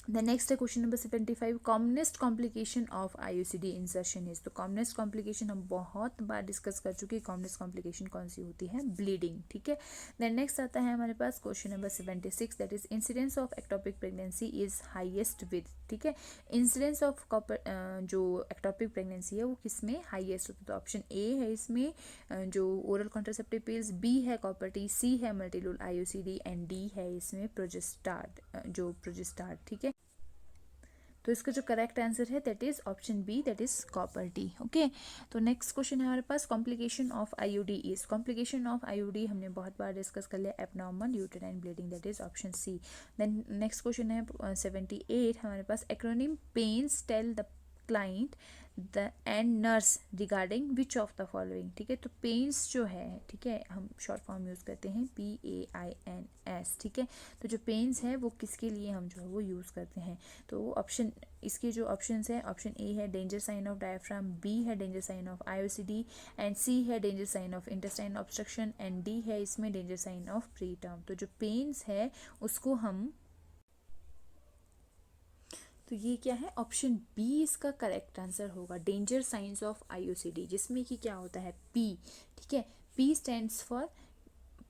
द नेक्स्ट है question number 75, commonest complication of IUCD insertion is, तो कॉमनेस्ट कॉम्प्लिकेशन हम बहुत बार डिस्कस कर चुके हैं। कॉमनेस्ट कॉम्प्लिकेशन कौन सी होती है, ब्लीडिंग, ठीक है। देन नेक्स्ट आता है हमारे पास question number 76, that is incidence of ectopic pregnancy is highest with, ठीक है। इंसिडेंस ऑफ कॉपर जो एक्टोपिक प्रेगनेंसी है वो किस में हाईएस्ट होता है, तो ऑप्शन ए है इसमें जो ओरल कॉन्ट्रासेप्टिव पिल्स, बी है कॉपर टी, सी है मल्टीलूल IUCD एंड डी है इसमें प्रोजेस्टार्ड, ठीक है। तो इसका जो करेक्ट आंसर है that is option B, that is copper T, okay. तो नेक्स्ट क्वेश्चन है हमारे पास complication of IUD is, complication of IUD हमने बहुत बार डिस्कस कर लिया, abnormal uterine bleeding, that is option C. Then next question है 78 हमारे पास, acronym PENS tell the client the and nurse regarding which of the following, ठीक है। तो पेन्स जो है, ठीक है, हम शॉर्ट फॉर्म यूज़ करते हैं PAINS, ठीक है। तो जो पेन्स है वो किसके लिए हम जो है वो यूज़ करते हैं, तो ऑप्शन इसके जो ऑप्शंस है, ऑप्शन ए है danger sign of diaphragm, B है danger sign of IUCD and C है danger sign of intestine obstruction and D है इसमें danger sign of pre term. तो जो पेन्स है उसको हम, तो ये क्या है, ऑप्शन बी इसका करेक्ट आंसर होगा, डेंजर साइंस ऑफ IUCD, जिसमें कि क्या होता है P, ठीक है। P स्टैंड्स फॉर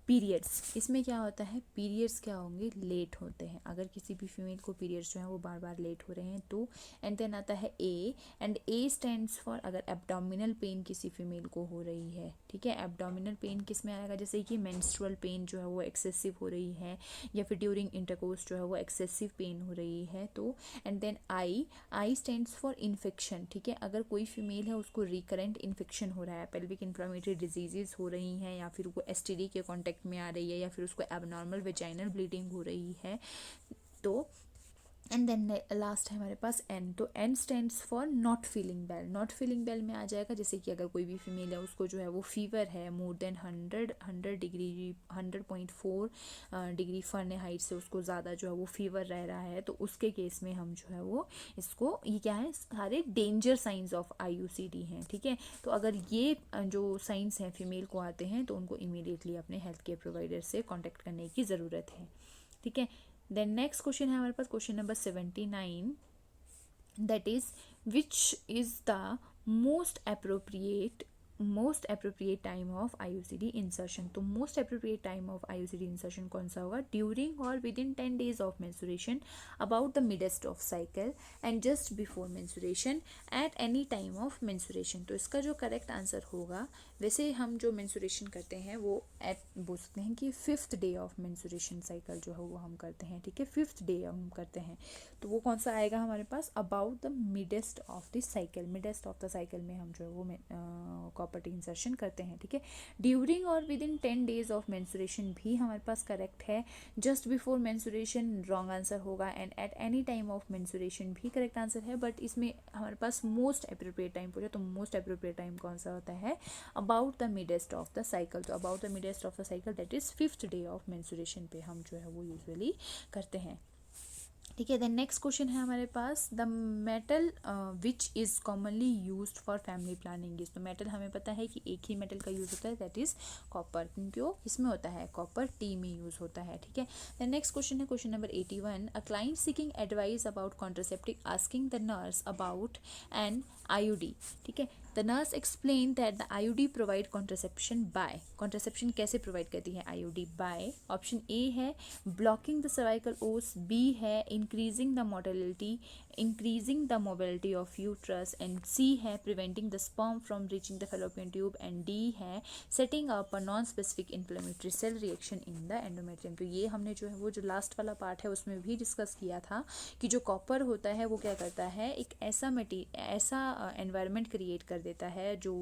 पीरियड्स, इसमें क्या होता है, पीरियड्स क्या होंगे, लेट होते हैं। अगर किसी भी फीमेल को पीरियड्स जो हैं वो बार बार लेट हो रहे हैं तो, एंड देन आता है ए, एंड ए स्टैंड्स फॉर अगर एब्डोमिनल पेन किसी फीमेल को हो रही है, ठीक है। एब्डोमिनल पेन किस में आएगा, जैसे कि मेंस्ट्रुअल पेन जो है वो एक्सेसिव हो रही है, या फिर ड्यूरिंग इंटरकोर्स जो है वो एक्सेसिव पेन हो रही है तो, and then I stands for infection, ठीक है। अगर कोई फीमेल है उसको रिकरेंट इन्फेक्शन हो रहा है, पेल्विक इन्फ्लेमेटरी डिजीजेस हो रही हैं, या फिर वो STD के कॉन्टेक्ट में आ रही है, या फिर उसको एबनॉर्मल वेजाइनल ब्लीडिंग हो रही है तो, एंड देन लास्ट है हमारे पास एन, तो N stands for not feeling well. Not feeling well में आ जाएगा जैसे कि अगर कोई भी फीमेल है उसको जो है वो फीवर है more than 100 degree 100.4 degree Fahrenheit से उसको ज़्यादा जो है वो फीवर रह रहा है, तो उसके केस में हम जो है वो इसको, ये क्या है, सारे डेंजर साइंस ऑफ IUCD हैं, ठीक है। तो अगर ये जो साइंस हैं फीमेल को आते हैं तो उनको इमीडिएटली अपने हेल्थ केयर प्रोवाइडर से कॉन्टेक्ट करने की ज़रूरत है, ठीक है। देन नेक्स्ट क्वेश्चन है हमारे पास question number 79, that is which is the most appropriate time of IUCD insertion. तो most appropriate time of IUCD insertion कौन सा होगा, during or within 10 days of menstruation, about the midst of cycle and just before menstruation, at any time of menstruation. तो इसका जो correct answer होगा, वैसे हम जो मेंस्ट्रुएशन करते हैं वो बोल सकते हैं कि 5th day of menstruation cycle जो है वो हम करते हैं, ठीक है। 5th डे हम करते हैं तो वो कौन सा आएगा हमारे पास, about the midst of the cycle. Midst of the cycle में हम जो है वो कॉपर टी इंसर्शन करते हैं, ठीक है। During or within 10 days of menstruation भी हमारे पास करेक्ट है। Just before menstruation wrong answer होगा, and at any time of menstruation भी करेक्ट आंसर है, बट इसमें हमारे पास मोस्ट अप्रोप्रिएट टाइम पूछा, तो मोस्ट अप्रोप्रिएट टाइम कौन सा होता है, about the midst of the cycle. तो about the midst of the cycle that is 5th day of menstruation पे हम जो है वो यूजुअली करते हैं, ठीक है। देन नेक्स्ट क्वेश्चन है हमारे पास, the metal which is commonly used for family planning is. तो मेटल हमें पता है कि एक ही मेटल का यूज़ होता है, दैट इज़ कॉपर, क्योंकि वो इसमें होता है कॉपर टी में यूज़ होता है, ठीक है। देन नेक्स्ट क्वेश्चन है question number 81, a client seeking advice about contraceptive asking the nurse about an IUD, ठीक है। The nurse explain that the IUD provide contraception by, contraception कैसे प्रोवाइड करती है IUD, बाय, ऑप्शन ए है blocking the cervical os, B है increasing the mobility of uterus, and C है preventing the sperm from reaching the fallopian tube, and D है setting up a non specific inflammatory cell reaction in the endometrium. तो ये हमने जो है वो जो लास्ट वाला पार्ट है उसमें भी डिस्कस किया था कि जो कॉपर होता है वो क्या करता है, एक ऐसा एनवायरनमेंट क्रिएट कर देता है जो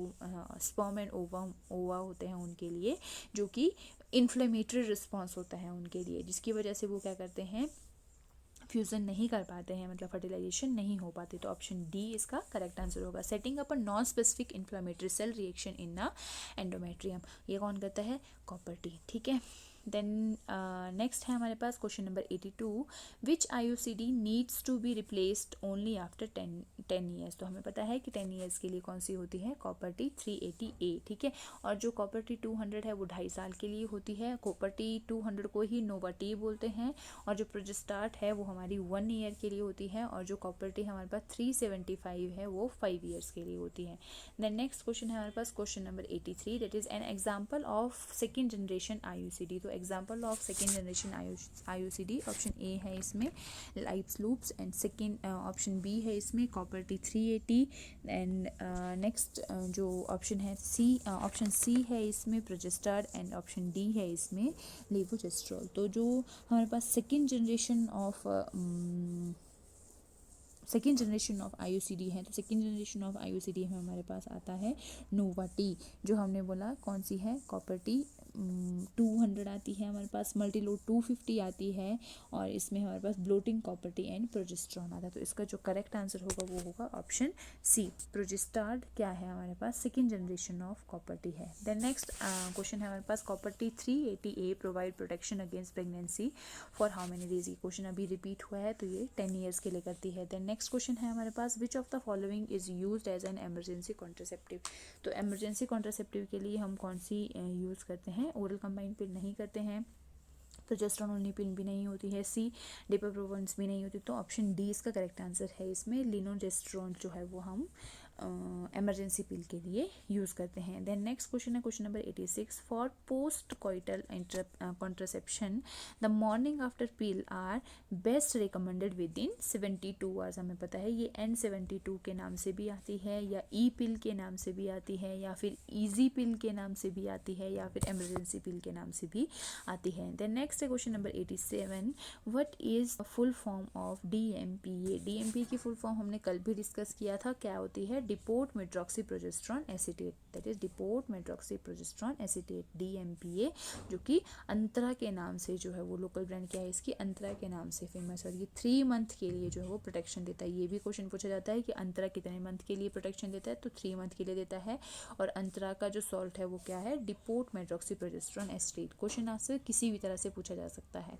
स्पर्म एंड ओवा होते हैं उनके लिए, जो कि इन्फ्लेमेटरी रिस्पॉन्स होता है उनके लिए, जिसकी वजह से वो क्या करते हैं, फ्यूज़न नहीं कर पाते हैं, मतलब फर्टिलाइजेशन नहीं हो पाती। तो ऑप्शन डी इसका करेक्ट आंसर होगा, setting up a non specific inflammatory cell reaction in a endometrium. ये कौन करता है, कॉपर टी, ठीक है। देन नेक्स्ट है हमारे पास question number 82, which IUCD needs to be replaced only after 10 years. तो हमें पता है कि 10 ईयर्स के लिए कौन सी होती है, कॉपर टी 380A, ठीक है। और जो कॉपर टी 200 है वो 2.5 साल के लिए होती है, कॉपर टी 200 को ही नोवा टी बोलते हैं, और जो प्रोजेस्टार्ट है वो हमारी 1 ईयर के लिए होती है, और जो कॉपर टी हमारे पास 375 है वो 5 ईयर्स के लिए होती है। देन नेक्स्ट क्वेश्चन है हमारे पास question number 83, that is an example of second generation IUCD। तो example of second generation IUCD, option A है इसमें Lippes loops, and second option B है इसमें कॉपर टी 380, एंड नेक्स्ट जो ऑप्शन है ऑप्शन सी है इसमें प्रोजेस्टार, एंड ऑप्शन डी है इसमें लेवोजेस्ट्रॉल। तो जो हमारे पास सेकेंड जनरेशन ऑफ IUCD है, तो सेकेंड जनरेशन ऑफ IUCD में हमारे पास आता है नोवा टी, जो हमने बोला कौन सी है, कॉपर टी 200 आती है हमारे पास, मल्टी लोड 250 आती है, और इसमें हमारे पास bloating copper T and progesterone आता है। तो इसका जो करेक्ट आंसर होगा वो होगा ऑप्शन सी, प्रोजेस्टार्ड क्या है हमारे पास, second generation of copper T है। देन नेक्स्ट क्वेश्चन है हमारे पास, copper T 380A provide protection against pregnancy for how many days. ये क्वेश्चन अभी रिपीट हुआ है, तो ये 10 ईयर्स के लिए करती है। देन नेक्स्ट क्वेश्चन है हमारे पास, which of the following is used as an emergency contraceptive. तो इमरजेंसी कॉन्ट्रासेप्टिव के लिए हम कौन सी यूज़ करते हैं, ओरल कंबाइन पिल नहीं करते हैं, प्रोजेस्टेरोन ओनली पिल भी नहीं होती है, सी डिपेप्रोवेंस भी नहीं होती। तो ऑप्शन डी इसका करेक्ट आंसर है, इसमें लिनोजेस्टेरोन जो है वो हम इमरजेंसी पिल के लिए यूज़ करते हैं। देन नेक्स्ट क्वेश्चन है question number 86, for post coital contraception the morning after pill are best recommended within 72 hours. हमें पता है ये N72 के नाम से भी आती है, या ई पिल के नाम से भी आती है, या फिर ईजी पिल के नाम से भी आती है, या फिर इमरजेंसी पिल के नाम से भी आती है। देन नेक्स्ट है question number 87, what is full form of DMPA। DMPA की फुल फॉर्म हमने कल भी डिस्कस किया था, क्या होती है, depot medroxyprogesterone acetate, that is depot medroxyprogesterone acetate, DMPA, जो कि अंतरा के नाम से जो है वो लोकल ब्रांड क्या है इसकी, अंतरा के नाम से फेमस है, और ये 3 मंथ के लिए जो है वो प्रोटेक्शन देता है। ये भी क्वेश्चन पूछा जाता है कि अंतरा कितने मंथ के लिए प्रोटेक्शन देता है, तो 3 मंथ के लिए देता है, और अंतरा का जो सॉल्ट है वो क्या है, डिपोट मेट्रॉक्सीप्रोजेस्टेरोन एसीटेट। क्वेश्चन आपसे किसी भी तरह से पूछा जा सकता है,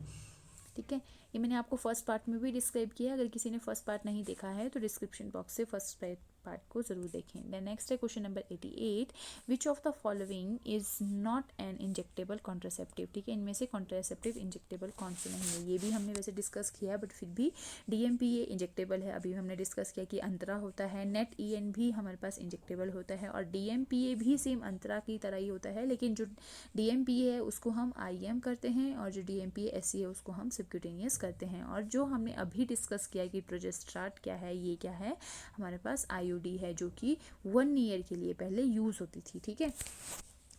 ठीक है। ये मैंने आपको फर्स्ट पार्ट में भी डिस्क्राइब किया, अगर किसी ने फर्स्ट पार्ट नहीं देखा है तो डिस्क्रिप्शन बॉक्स से फर्स्ट पार्ट को जरूर देखें। देन नेक्स्ट है question number 88, which of the following is not an injectable contraceptive. ठीक है, इनमें से कॉन्ट्रासेप्टिव इंजेक्टेबल कौन से नहीं है, ये भी हमने वैसे डिस्कस किया है, बट फिर भी DMPA इंजेक्टेबल है। अभी हमने डिस्कस किया कि अंतरा होता है, NET-EN भी हमारे पास इंजेक्टेबल होता है, और DMPA भी सेम अंतरा की तरह ही होता है, लेकिन जो DMPA है उसको हम IM करते हैं, और जो DMPA-SC है उसको हम सबक्यूटेनियस करते हैं। और जो हमने अभी डिस्कस किया कि प्रोजेस्टेरोन क्या है, ये क्या है, हमारे पास IUD है, जो कि 1 ईयर के लिए पहले यूज़ होती थी। ठीक है,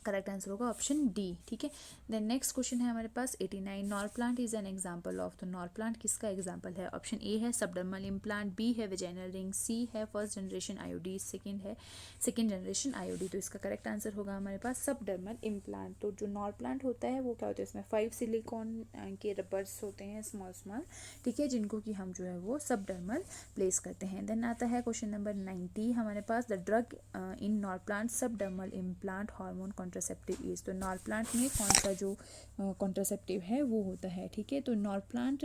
करेक्ट आंसर होगा ऑप्शन डी, ठीक है। देन नेक्स्ट क्वेश्चन है हमारे पास 89, nor plant is an example of. तो नॉर प्लांट किसका एग्जांपल है? ऑप्शन ए है सबडर्मल इम्प्लांट, बी है वेजाइनल रिंग, सी है फर्स्ट जनरेशन आईओडी, सेकंड है सेकंड जनरेशन आईओडी। तो इसका करेक्ट आंसर होगा हमारे पास सबडर्मल इम्प्लांट। तो जो नॉर प्लांट होता है वो क्या होता है, इसमें 5 सिलिकॉन के रबर्स होते हैं स्मॉल स्मॉल, ठीक है, जिनको कि हम जो है वो सबडर्मल प्लेस करते हैं। देन आता है क्वेश्चन नंबर 90 हमारे पास, the drug in Norplant subdermal implant hormone contraceptive is. तो नॉर प्लांट में कौन सा जो कॉन्ट्रासेप्टिव है वो होता है, ठीक है। तो नॉर प्लांट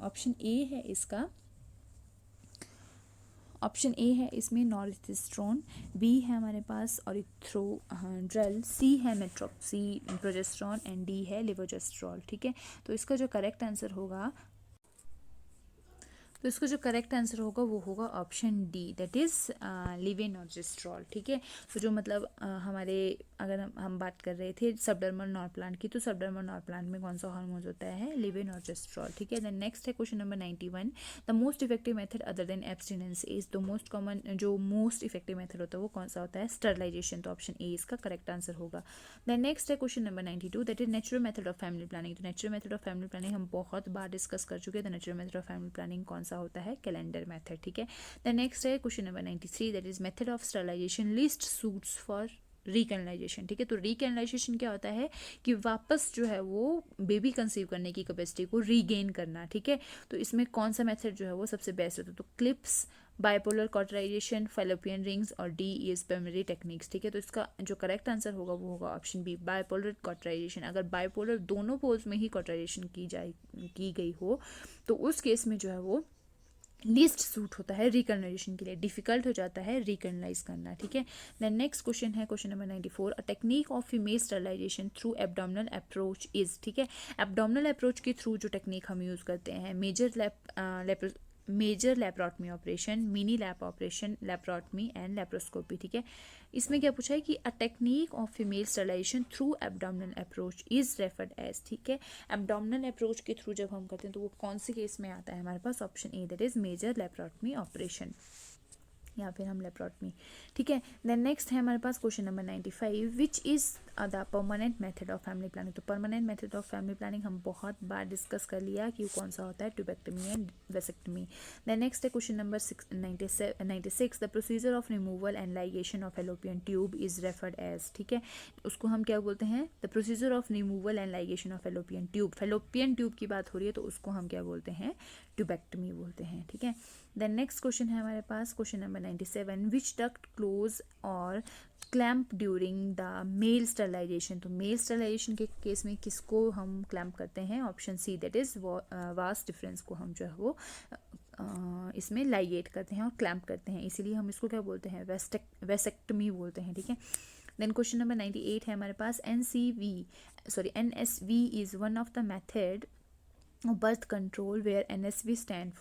ऑप्शन ए है इसका, ऑप्शन ए है इसमें नॉर्थिस्ट्रोन, बी है हमारे पास ऑरिथ्रोड्रल, सी है मेट्रोक्सी प्रोजेस्ट्रॉन एंड डी है लेवोजेस्ट्रॉल, ठीक है। तो इसका जो करेक्ट आंसर होगा वो होगा ऑप्शन डी, दैट इज लेवोनॉर्जेस्ट्रॉल, ठीक है। तो जो मतलब हमारे अगर हम बात कर रहे थे सबडर्मल नॉर प्लांट की, तो सबडर्मल नॉर प्लांट में कौन सा हार्मोन होता है? लेवोनॉर्जेस्ट्रॉल, ठीक है। देन नेक्स्ट है question number 91, the most effective method other than abstinence is. तो मोस्ट कॉमन जो मोस्ट इफेक्टिव मेथड होता है वो कौन सा होता है? स्टरलाइजेशन। तो ऑप्शन ए इसका करेक्ट आंसर होगा। देन नेक्स्ट है question number 92, that is natural method of family planning. तो natural method of family planning हम बहुत बार डिस्कस कर चुके हैं। The natural method of family planning कौन सा होता है? कैलेंडर मेथड, ठीक है। द नेक्स्ट है question number 93, that is method of sterilization least suits for recanalization, ठीक है। तो रिकैनलाइजेशन क्या होता है कि वापस जो है वो बेबी कंसीव करने की कैपेसिटी को रीगेन करना, ठीक है। तो इसमें कौन सा मेथड जो है वो सबसे बेस्ट होता है? तो clips, bipolar cauterisation, fallopian rings और डी इज प्राइमरी टेक्निक्स, ठीक है। तो इसका जो करेक्ट आंसर होगा वो होगा ऑप्शन बी, बाइपोलर कॉटराइजेशन। अगर बाइपोलर दोनों पोल्स में ही कॉटराइजेशन की गई हो तो उस केस में जो है वो लीस्ट सूट होता है रिकॉग्नाइजेशन के लिए, डिफिकल्ट हो जाता है रिकॉग्नाइज करना, ठीक है। देन नेक्स्ट क्वेश्चन है question number 94, a technique of female sterilization through abdominal approach is, ठीक है। एब्डोमिनल अप्रोच के थ्रू जो टेक्निक हम यूज़ करते हैं, major laparotomy operation, mini lap operation, laparotomy and laparoscopy, ठीक है। इसमें क्या पूछा है कि a technique of female sterilization through abdominal approach is referred as, ठीक है। एब्डोमिनल अप्रोच के थ्रू जब हम करते हैं तो वो कौन से केस में आता है हमारे पास? Option A, that is major laparotomy operation या फिर हम लेप्रोटमी, ठीक है। देन नेक्स्ट है हमारे पास question number 95, which is the permanent method of family planning. तो permanent method of family planning हम बहुत बार डिस्कस कर लिया कि कौन सा होता है? Tubectomy and vasectomy. Then next है question number 96, the procedure of removal and ligation of fallopian tube is referred as, ठीक है। उसको हम क्या बोलते हैं? The procedure of removal and ligation of fallopian tube. Fallopian tube की बात हो रही है तो उसको हम क्या बोलते हैं? ट्यूबेक्टमी बोलते हैं, ठीक है। देन नेक्स्ट क्वेश्चन है हमारे पास question number 97, which duct close और clamp during the male sterilisation. तो मेल स्टरलाइजेशन के केस में किसको हम क्लैम्प करते हैं? Option C, that is vas deferens को हम जो है वो इसमें लाइगेट करते हैं और क्लैम्प करते हैं, इसीलिए हम इसको क्या बोलते हैं? वेसेक्टमी बोलते हैं, ठीक है। देन क्वेश्चन नंबर 98 है हमारे पास, NSV is one of the method birth control where NSV stand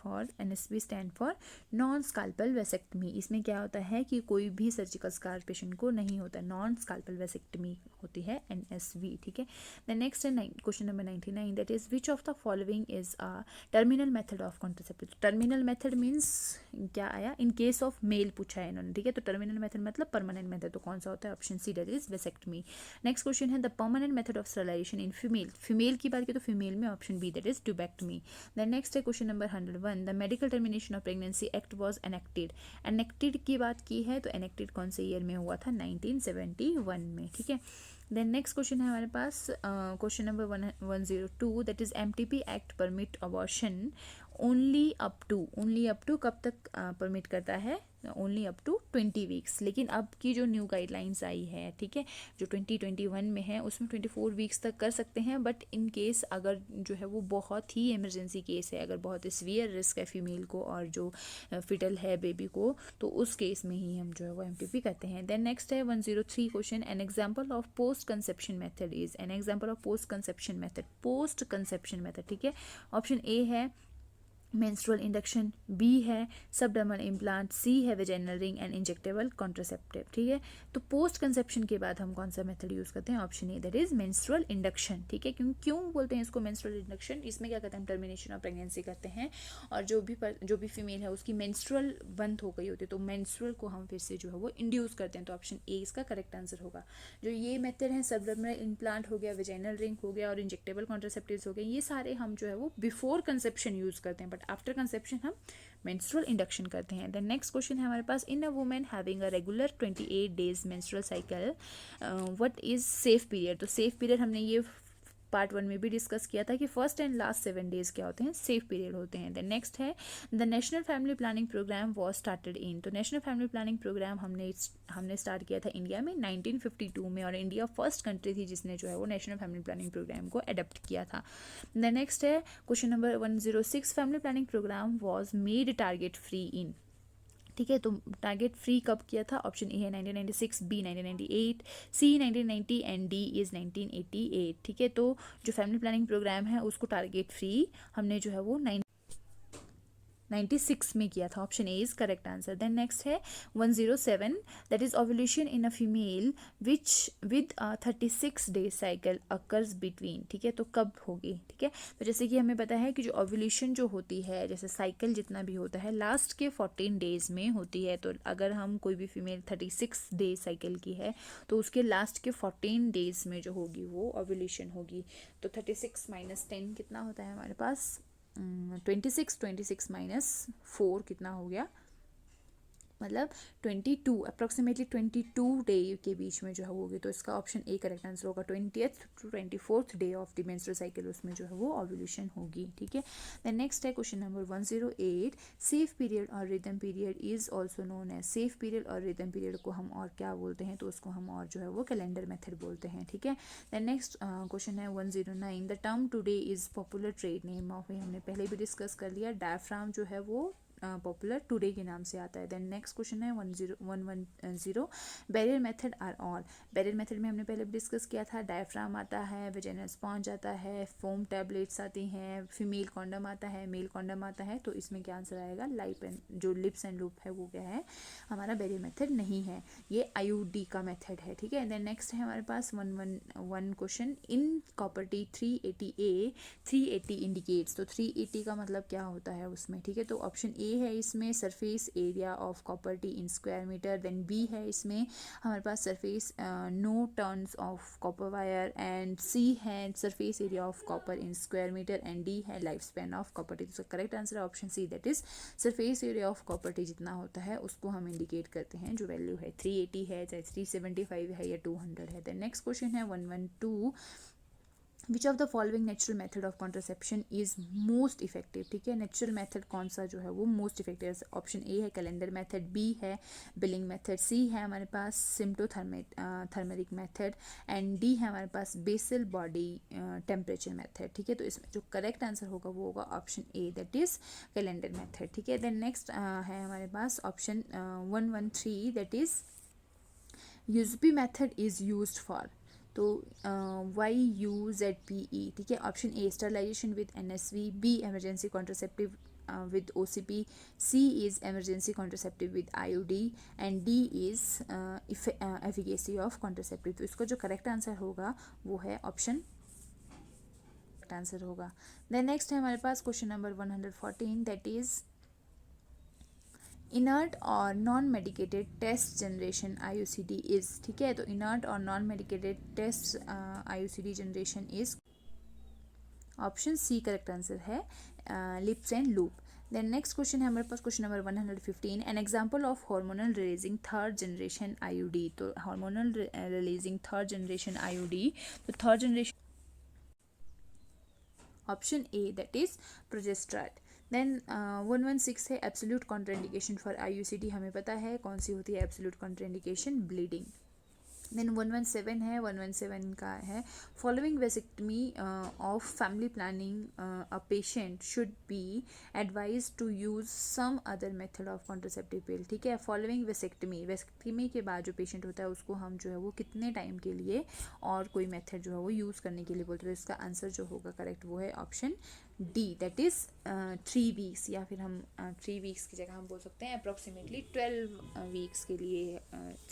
for non scalpel vasectomy. इसमें क्या होता है कि कोई भी सर्जिकल स्कार पेशेंट को नहीं होता, नॉन स्काल्पल वेसेक्टमी होती है NSV, ठीक है। द नेक्स्ट है question number 99, that is which of the following is a terminal method of contraceptive. Terminal method means क्या आया? इन केस ऑफ मेल पूछा है इन्होंने, ठीक है। तो टर्मिनल मेथड मतलब परमानेंट मेथड, तो कौन सा होता है? Option C, that is vasectomy. Next question है the permanent method of sterilization in female की बात की तो फीमेल में option B, that is tubectomy. Then next है question number 101, the medical termination of pregnancy act was enacted की बात की है तो एनेक्टेड कौन से ईयर में हुआ था? 1971 में, ठीक है। देन नेक्स्ट क्वेश्चन है हमारे पास question number 102, that is MTP act permit abortion only up to कब तक परमिट करता है? Only up to 20 weeks. लेकिन अब की जो न्यू गाइडलाइंस आई है, ठीक है, जो 2021 में है उसमें 24 वीक्स तक कर सकते हैं, बट इन केस अगर जो है वो बहुत ही इमरजेंसी केस है, अगर बहुत सीवियर रिस्क है फीमेल को और जो फिटल है बेबी को, तो उस केस में ही हम जो है वो MTP करते हैं। देन नेक्स्ट है 103 question, N example of post conception method is. An example of post conception method, ठीक है। ऑप्शन ए है मेंस्ट्रुअल इंडक्शन बी है, सबडर्मल इम्प्लांट सी है, vaginal ring and injectable contraceptive. ठीक है, तो पोस्ट कंसेप्शन के बाद हम कौन सा मेथड यूज़ करते हैं? Option A, that is menstrual induction. ठीक है, क्यों बोलते हैं इसको मेंस्ट्रुअल इंडक्शन? इसमें क्या करते हैं हम? टर्मिनेशन ऑफ प्रेगनेंसी करते हैं, और जो भी फीमेल है उसकी मेंस्ट्रुअल बंद हो गई होती है तो मेंस्ट्रुअल को हम फिर से जो है वो इंड्यूस करते हैं। तो ऑप्शन ए इसका करेक्ट आंसर होगा। जो ये मेथड है, सबडर्मल इम्प्लांट हो गया, वेजाइनल रिंग हो गया और इंजेक्टेबल कॉन्ट्रासेप्टिव्स हो गए, ये सारे हम जो है वो बिफोर कंसेप्शन यूज़ करते हैं, बट आफ्टर कंसेप्शन हम मेंस्ट्रुअल इंडक्शन करते हैं। देन नेक्स्ट क्वेश्चन है हमारे पास, in a women having a regular 28 days menstrual cycle what is safe period? तो सेफ पीरियड हमने ये पार्ट 1 में भी डिस्कस किया था कि फर्स्ट एंड लास्ट 7 डेज क्या होते हैं? सेफ पीरियड होते हैं। देन नेक्स्ट है, the national family planning programme was started in. तो नेशनल फैमिली प्लानिंग प्रोग्राम हमने स्टार्ट किया था इंडिया में 1952 में, और इंडिया फर्स्ट कंट्री थी जिसने जो है वो नेशनल फैमिली प्लानिंग प्रोग्राम को अडॉप्ट किया था। देन नेक्स्ट है question number 106, family planning programme was made target free in. ठीक है, तो टारगेट फ्री कब किया था? ऑप्शन ए है 1996, B 1998, C 1990 and D is 1988। ठीक है, तो जो फैमिली प्लानिंग प्रोग्राम है उसको टारगेट फ्री हमने जो है वो 96 में किया था। Option A is correct answer. Then next है 107, that is ovulation in a female which with 36 day cycle occurs between. ठीक है, तो कब होगी? ठीक है, तो जैसे कि हमें पता है कि जो ओव्यूलेशन जो होती है, जैसे साइकिल जितना भी होता है लास्ट के 14 डेज में होती है। तो अगर हम कोई भी फीमेल 36 डे साइकिल की है तो उसके लास्ट के 14 डेज में जो होगी वो ओव्यूलेशन होगी। तो 36 माइनस 10 कितना होता है हमारे पास? 26 माइनस 4 कितना हो गया? मतलब 22, अप्रॉक्सीमेटली 22 डे के बीच में जो है होगी। तो इसका ऑप्शन ए करेक्ट आंसर होगा। 20th to 24th day of the menstrual cycle उसमें जो है वो ओव्यूलेशन होगी। ठीक है, देन नेक्स्ट है क्वेश्चन नंबर 108, सेफ पीरियड और rhythm period is also known as. Safe period और रिदम पीरियड को हम और क्या बोलते हैं? तो उसको हम और जो है वो कैलेंडर मेथड बोलते हैं। ठीक है, देन नेक्स्ट क्वेश्चन है 109, the term today is popular trade name of. हमने पहले भी डिस्कस कर लिया, डायफ्राम जो है वो पॉपुलर टुडे के नाम से आता है। देन नेक्स्ट क्वेश्चन है 110, barrier method are all. Barrier method में हमने पहले भी डिस्कस किया था, डायफ्राम आता है, वेजाइनल स्पॉन्ज आता है, फोम टैबलेट्स आती हैं, फीमेल कॉन्डम आता है, मेल कॉन्डम आता है। तो इसमें क्या आंसर आएगा? लाइप एंड जो लिप्स एंड लूप है वो क्या है? हमारा बैरियर मेथड नहीं है, ये IUD का मेथड है। ठीक है, देन नेक्स्ट है हमारे पास 111 क्वेश्चन, इन कॉपर्टी 380A 380 इंडिकेट्स। तो 380 का मतलब क्या होता है उसमें? ठीक है, तो ऑप्शन ए है इसमें surface area of copper T in square metre. Then B है इसमें हमारे पास surface no turns of copper wire, and C है surface area of copper in square metre, and D है life span of copper T. तो correct answer है option C, that is surface area of copper T जितना होता है उसको हम indicate करते हैं। जो वैल्यू है 380 है, चाहे 375 है या 200 है। देन नेक्स्ट क्वेश्चन है 112, विच of the following natural method of contraception is most effective. ठीक है, नेचुरल मेथड कौन सा जो है वो मोस्ट इफेक्टिव है? ऑप्शन ए है कैलेंडर मेथड, बी है बिलिंग मेथड, सी है हमारे पास सिम्प्टोथर्मेरिक मेथड, एंड डी है हमारे पास बेसल बॉडी टेम्परेचर मेथड। ठीक है, तो इसमें जो करेक्ट आंसर होगा वो होगा option A, that is calendar method. ठीक है, देन नेक्स्ट है हमारे पास option 113, that is Yuzpe method is used for. तो YUZPE। ठीक है, option A sterilization with NSV, B emergency contraceptive with OCP, C is emergency contraceptive with IUD, and D is efficacy of contraceptive। तो इसका जो correct answer होगा वो है option answer होगा। देन नेक्स्ट है हमारे पास question number 114, that is inert और non medicated test generation IUCD is. ठीक है, तो इनर्ट और non medicated test IUCD generation is option C correct answer है, Lippes and loop. Then next question है हमारे पास question number 115, an example of hormonal releasing third generation IUD। तो hormonal releasing third generation IUD, तो third generation option A, that is progesterone. Then 116 है absolute contraindication for IUCD। हमें पता है कौन सी होती है एब्सोल्यूट कॉन्ट्राइंडिकेशन? ब्लीडिंग। देन 117 है, 117 का है following vasectomy of family planning a patient should be advise to use some other method of contraceptive pill. ठीक है, फॉलोइंग वेसेक्टमी, वेसेक्टमी के बाद जो पेशेंट होता है उसको हम जो है वो कितने टाइम के लिए और कोई मेथड जो है वो यूज़ करने के लिए बोलते हैं। तो इसका आंसर जो होगा करेक्ट वो है option D, that is 3 weeks, या फिर हम 3 वीक्स की जगह हम बोल सकते हैं अप्रॉक्सीमेटली 12 वीक्स के लिए,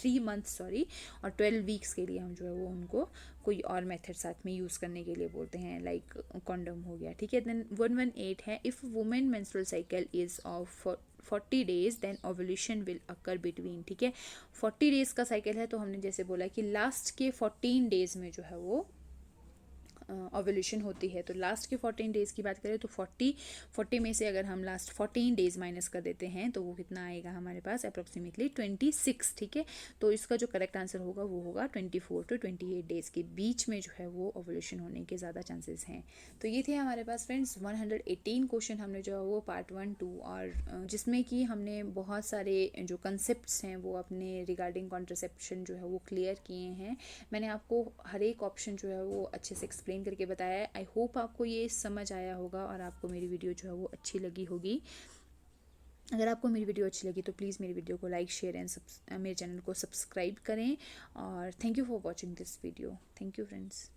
3 मंथ सॉरी, और 12 वीक्स के लिए हम जो है वो उनको कोई और मेथड साथ में यूज़ करने के लिए बोलते हैं, लाइक कॉन्डम हो गया। ठीक है, देन 118 है if women menstrual cycle is of 40 days then ovulation will occur between. ठीक है, 40 डेज का साइकिल है तो हमने जैसे बोला कि लास्ट के 14 डेज में जो है वो ओवुलेशन होती है। तो लास्ट के 14 डेज़ की बात करें तो 40 में से अगर हम लास्ट 14 डेज़ माइनस कर देते हैं तो वो कितना आएगा हमारे पास अप्रॉक्सीमेटली 26। ठीक है, तो इसका जो करेक्ट आंसर होगा वो होगा 24 to 28 डेज़ के बीच में जो है वो ओवुलेशन होने के ज़्यादा चांसेस हैं। तो ये थे हमारे पास फ्रेंड्स 118 क्वेश्चन हमने जो है वो पार्ट 1, 2 और जिसमें कि हमने बहुत सारे जो कंसेप्ट्स हैं वो अपने रिगार्डिंग कॉन्ट्रासेप्शन जो है वो क्लियर किए हैं। मैंने आपको हर एक ऑप्शन जो है वो अच्छे से एक्सप्लेन करके बताया है। आई होप आपको ये समझ आया होगा और आपको मेरी वीडियो जो है वो अच्छी लगी होगी। अगर आपको मेरी वीडियो अच्छी लगी तो प्लीज़ मेरी वीडियो को लाइक, शेयर एंड मेरे चैनल को सब्सक्राइब करें। और thank you for watching this video. Thank you friends.